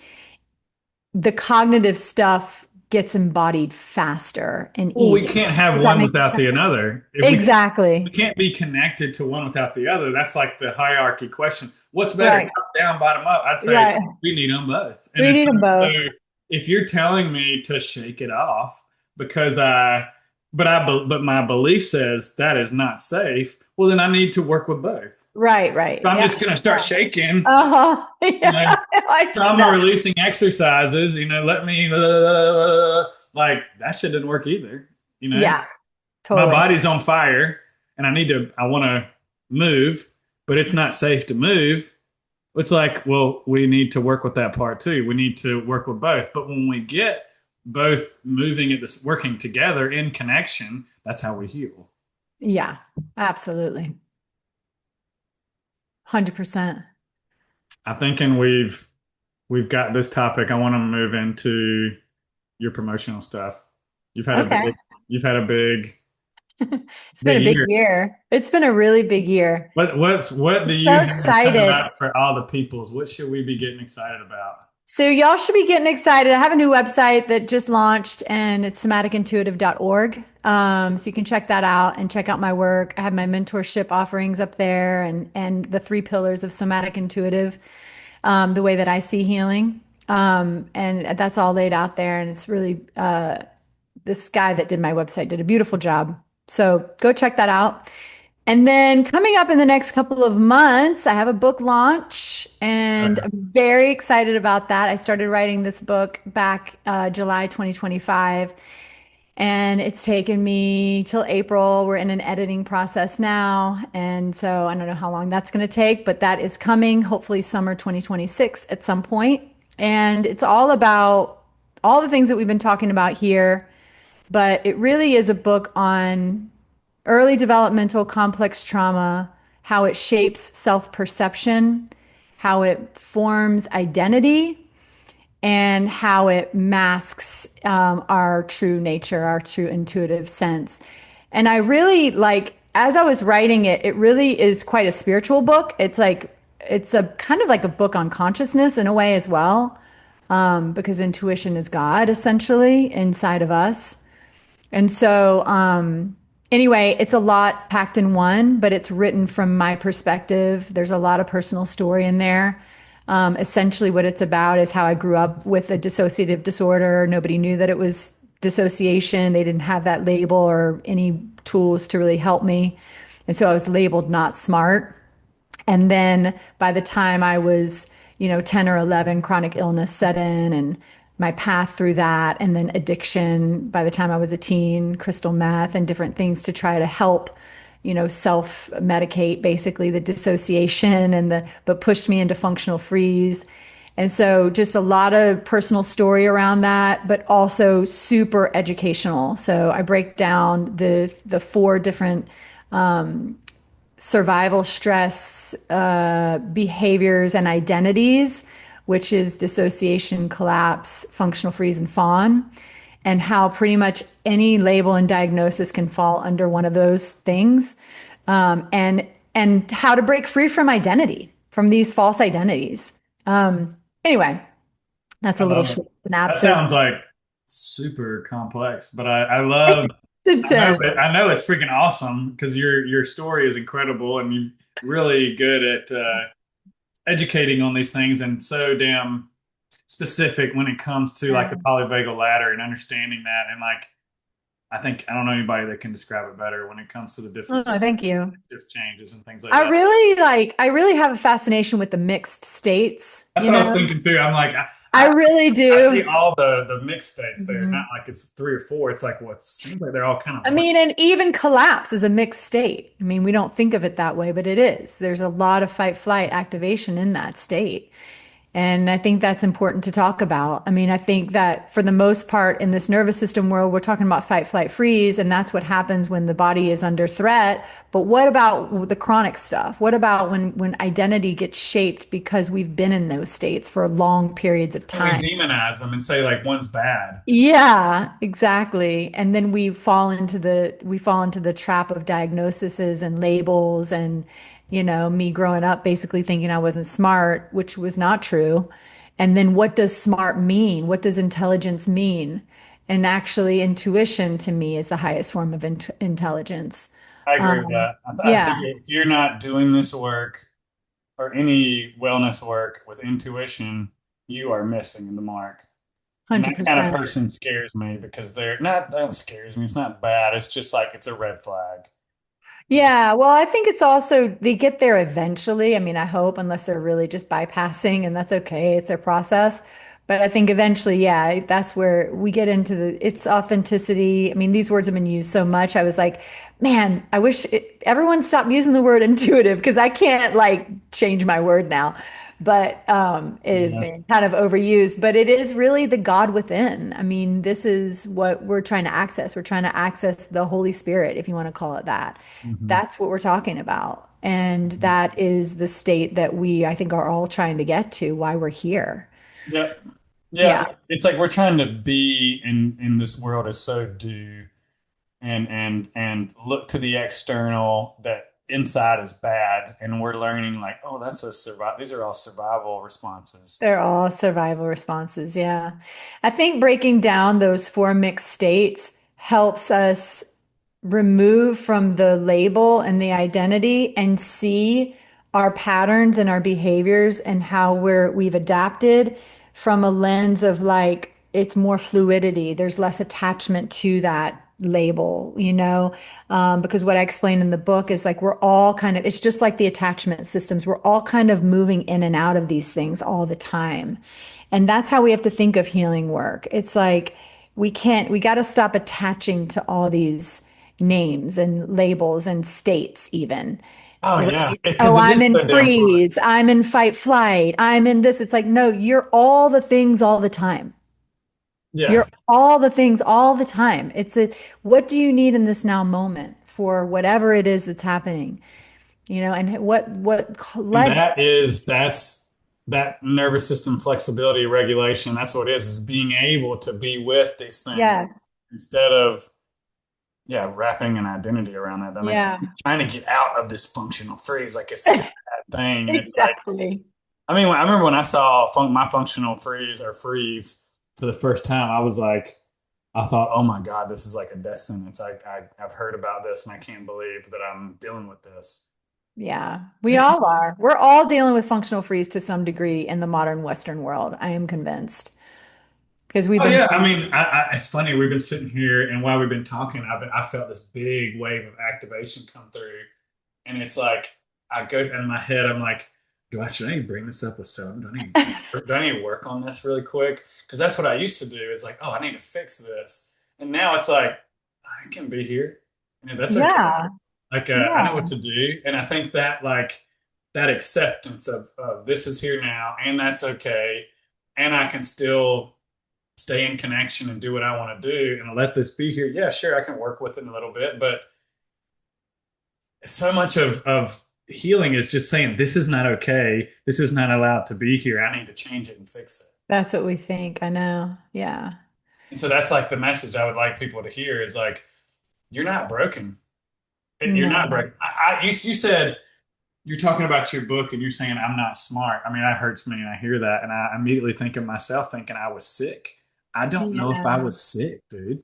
the cognitive stuff gets embodied faster and Well, we easier. can't have Does that one make without sense? the another. If we Exactly. can't be connected to one without the other. That's like the hierarchy question. What's better, Right. top down, bottom up? I'd say Right. we need them both. And We it's need them so both. if you're telling me to shake it off because but my belief says that is not safe, well, then I need to work with both. Right, right. So I'm Yeah. just going to start shaking, Uh-huh. you know, Yeah. Like trauma that. releasing exercises, let me, like that shit didn't work either. You know, Yeah, my totally. body's on fire and I want to move, but it's not safe to move. It's like, well, we need to work with that part too. We need to work with both. But when we get both moving at this, working together in connection, that's how we heal. Yeah, absolutely. 100%. I'm thinking we've got this topic. I want to move into your promotional stuff. You've had a Okay. big, you've had a It's been big a big year. year. It's been a really big year. What do you So have coming excited. up for all the peoples? What should we be getting excited about? So y'all should be getting excited. I have a new website that just launched and it's somaticintuitive.org. So you can check that out and check out my work. I have my mentorship offerings up there and the three pillars of somatic intuitive, the way that I see healing. And that's all laid out there. And it's really, this guy that did my website did a beautiful job. So go check that out. And then coming up in the next couple of months, I have a book launch, and Okay. I'm very excited about that. I started writing this book back July 2025, and it's taken me till April. We're in an editing process now, and so I don't know how long that's going to take, but that is coming, hopefully summer 2026 at some point. And it's all about all the things that we've been talking about here, but it really is a book on early developmental complex trauma, how it shapes self perception, how it forms identity, and how it masks our true nature, our true intuitive sense. And I really like, as I was writing it, it really is quite a spiritual book. It's a kind of like a book on consciousness in a way as well, because intuition is God essentially inside of us. And so, anyway, it's a lot packed in one, but it's written from my perspective. There's a lot of personal story in there. Essentially, what it's about is how I grew up with a dissociative disorder. Nobody knew that it was dissociation. They didn't have that label or any tools to really help me. And so I was labeled not smart. And then by the time I was, 10 or 11, chronic illness set in and my path through that. And then addiction by the time I was a teen, crystal meth and different things to try to help, self medicate basically the dissociation but pushed me into functional freeze. And so just a lot of personal story around that, but also super educational. So I break down the four different survival stress behaviors and identities, which is dissociation, collapse, functional freeze, and fawn, and how pretty much any label and diagnosis can fall under one of those things, and how to break free from identity, from these false identities. Anyway, that's I a little love it. short That synopsis. sounds like super complex, but I love. It's intense. I know it's freaking awesome because your story is incredible and you're really good at educating on these things and so damn specific when it comes to like the polyvagal ladder and understanding that and like I don't know anybody that can describe it better when it comes to the Oh, difference thank you. just changes and things like that. I really have a fascination with the mixed states, That's what I was thinking too. I'm like, I really I see do. all the mixed states there. Not Mhm. like it's three or four. It's like what seems like they're all kind of I blended. mean, and even collapse is a mixed state. I mean, we don't think of it that way, but it is. There's a lot of fight flight activation in that state. And I think that's important to talk about. I mean, I think that for the most part in this nervous system world, we're talking about fight, flight, freeze, and that's what happens when the body is under threat. But what about the chronic stuff? What about when identity gets shaped because we've been in those states for long periods of And we time? demonize them and say like one's bad. Yeah, exactly. And then we fall into the trap of diagnoses and labels and me growing up basically thinking I wasn't smart, which was not true. And then what does smart mean? What does intelligence mean? And actually intuition to me is the highest form of intelligence. I agree with Um, that. I think yeah, if you're not doing this work or any wellness work with intuition, you are missing the mark. And that kind of 100%. person scares me because they're not, that scares me. It's not bad. It's just like, it's a red flag. It's, Yeah, well, I think it's also they get there eventually. I mean, I hope, unless they're really just bypassing, and that's okay. It's their process. But I think eventually, yeah, that's where we get into its authenticity. I mean, these words have been used so much. I was like, man, I wish everyone stopped using the word intuitive because I can't like change my word now. But it has yeah. been kind of overused. But it is really the God within. I mean, this is what we're trying to access. We're trying to access the Holy Spirit, if you want to call it that. Mhm. That's what we're talking about. And that is the state that we, I think, are all trying to get to, why we're here. Yeah. Yeah. Yeah. It's like we're trying to be in this world as so do and look to the external that inside is bad. And we're learning like, oh, that's a survival. These are all survival responses. They're all survival responses. Yeah. I think breaking down those four mixed states helps us remove from the label and the identity and see our patterns and our behaviors and how we've adapted from a lens of like it's more fluidity. There's less attachment to that label, because what I explain in the book is like we're all kind of, it's just like the attachment systems. We're all kind of moving in and out of these things all the time. And that's how we have to think of healing work. It's like we got to stop attaching to all these names and labels and states, even. Oh yeah, Right? because Oh, it I'm is in so damn fun. freeze. I'm in fight flight. I'm in this. It's like, no, you're all the things all the time. Yeah, You're all the things all the time. What do you need in this now moment for whatever it is that's happening? And what and led to, that's that nervous system flexibility regulation. That's what it is being able to be with these things yeah, instead of yeah wrapping an identity around that. That makes yeah, trying to get out of this functional freeze like it's this bad thing, and it's like exactly. I mean I remember when I saw my functional freeze or freeze for the first time, I was like. I thought, oh my God, this is like a death sentence. I've heard about this and I can't believe that I'm dealing with this. Yeah, we all are. We're all dealing with functional freeze to some degree in the modern Western world. I am convinced because we've Oh been, yeah, I mean, it's funny. We've been sitting here, and while we've been talking, I felt this big wave of activation come through, and it's like I go in my head. I'm like, should I need to bring this up with Selden? Do I need to work on this really quick? Because that's what I used to do. It's like, oh, I need to fix this, and now it's like I can be here, and that's okay. yeah, Like I know what yeah, to do, and I think that like that acceptance of this is here now, and that's okay, and I can still stay in connection and do what I want to do and let this be here. Yeah, sure, I can work with it a little bit, but so much of healing is just saying this is not okay. This is not allowed to be here. I need to change it and fix it. that's what we think. I know. Yeah, And so that's like the message I would like people to hear is like, you're not broken. You're not no, broken. You said you're talking about your book and you're saying I'm not smart. I mean, that hurts me and I hear that and I immediately think of myself thinking I was sick. I don't know if I yeah. was sick, dude.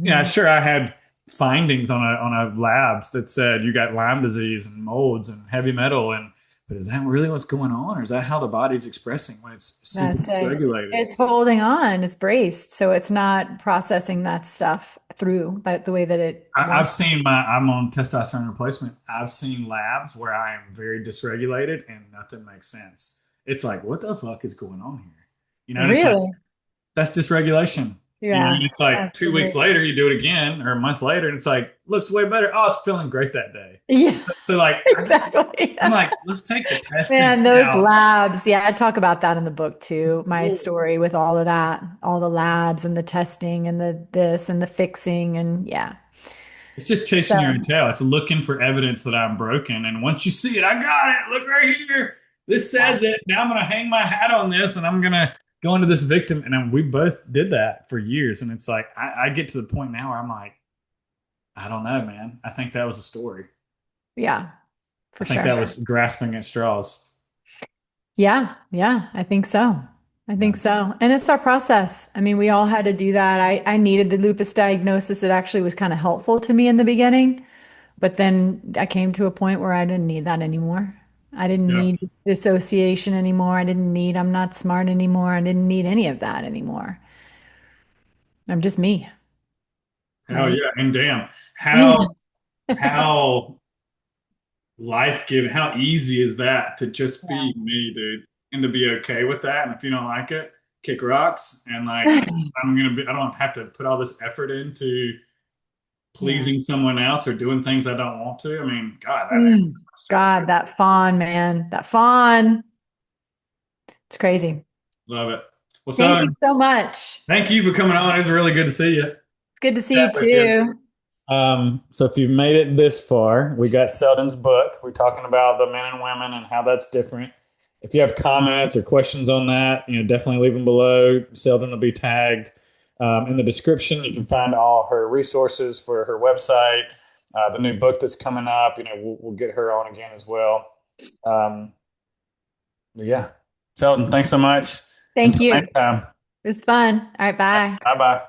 Yeah, Hmm. sure. I had findings on a labs that said you got Lyme disease and molds and heavy metal, and but is that really what's going on, or is that how the body's expressing when it's super That's it. dysregulated? It's holding on. It's braced, so it's not processing that stuff through, but the way that it I've wants. seen I'm on testosterone replacement. I've seen labs where I am very dysregulated and nothing makes sense. It's like, what the fuck is going on here? And it's like Really? that's dysregulation. Yeah, It's like 2 weeks absolutely. later, you do it again, or a month later, and it's like, looks way better. Oh, I was feeling great that day. Yeah, So like, exactly. I'm like, let's take the testing Man, those out. labs. Yeah, I talk about that in the book too. My story with all of that, all the labs and the testing and the this and the fixing and yeah. It's just chasing your own So, tail. It's looking for evidence that I'm broken. And once you see it, I got it. Look right here. This yeah. says it. Now I'm going to hang my hat on this and I'm going to go into this victim. And we both did that for years. And it's like, I get to the point now where I'm like, I don't know, man. I think that was a story. Yeah, I for think that sure. was grasping at straws. Yeah, yeah, I think so. I think so. And it's our process. I mean, we all had to do that. I needed the lupus diagnosis. It actually was kind of helpful to me in the beginning, but then I came to a point where I didn't need that anymore. I didn't Yeah. need dissociation anymore. I didn't need I'm not smart anymore. I didn't need any of that anymore. I'm just me, Hell right? yeah. And damn, how life giving, how easy is that to just be me, dude, and to be okay with that. And if you don't like it, kick rocks. And like, Yeah. I don't have to put all this effort into Yeah. pleasing someone else or doing things I don't want to. I mean, God, that Mm. stress. God, that fawn, man. That fawn. It's crazy. Love it. Well, Thank you Southern, so much. thank you for coming on. It was really good to see you. It's good to see Chat you with you. too. So if you've made it this far, we got Selden's book. We're talking about the men and women and how that's different. If you have comments or questions on that, definitely leave them below. Selden will be tagged in the description. You can find all her resources for her website, the new book that's coming up. We'll get her on again as well. Um, but yeah, Selden, thanks so much. Thank Until you. next time. It was fun. All right, bye. Bye bye.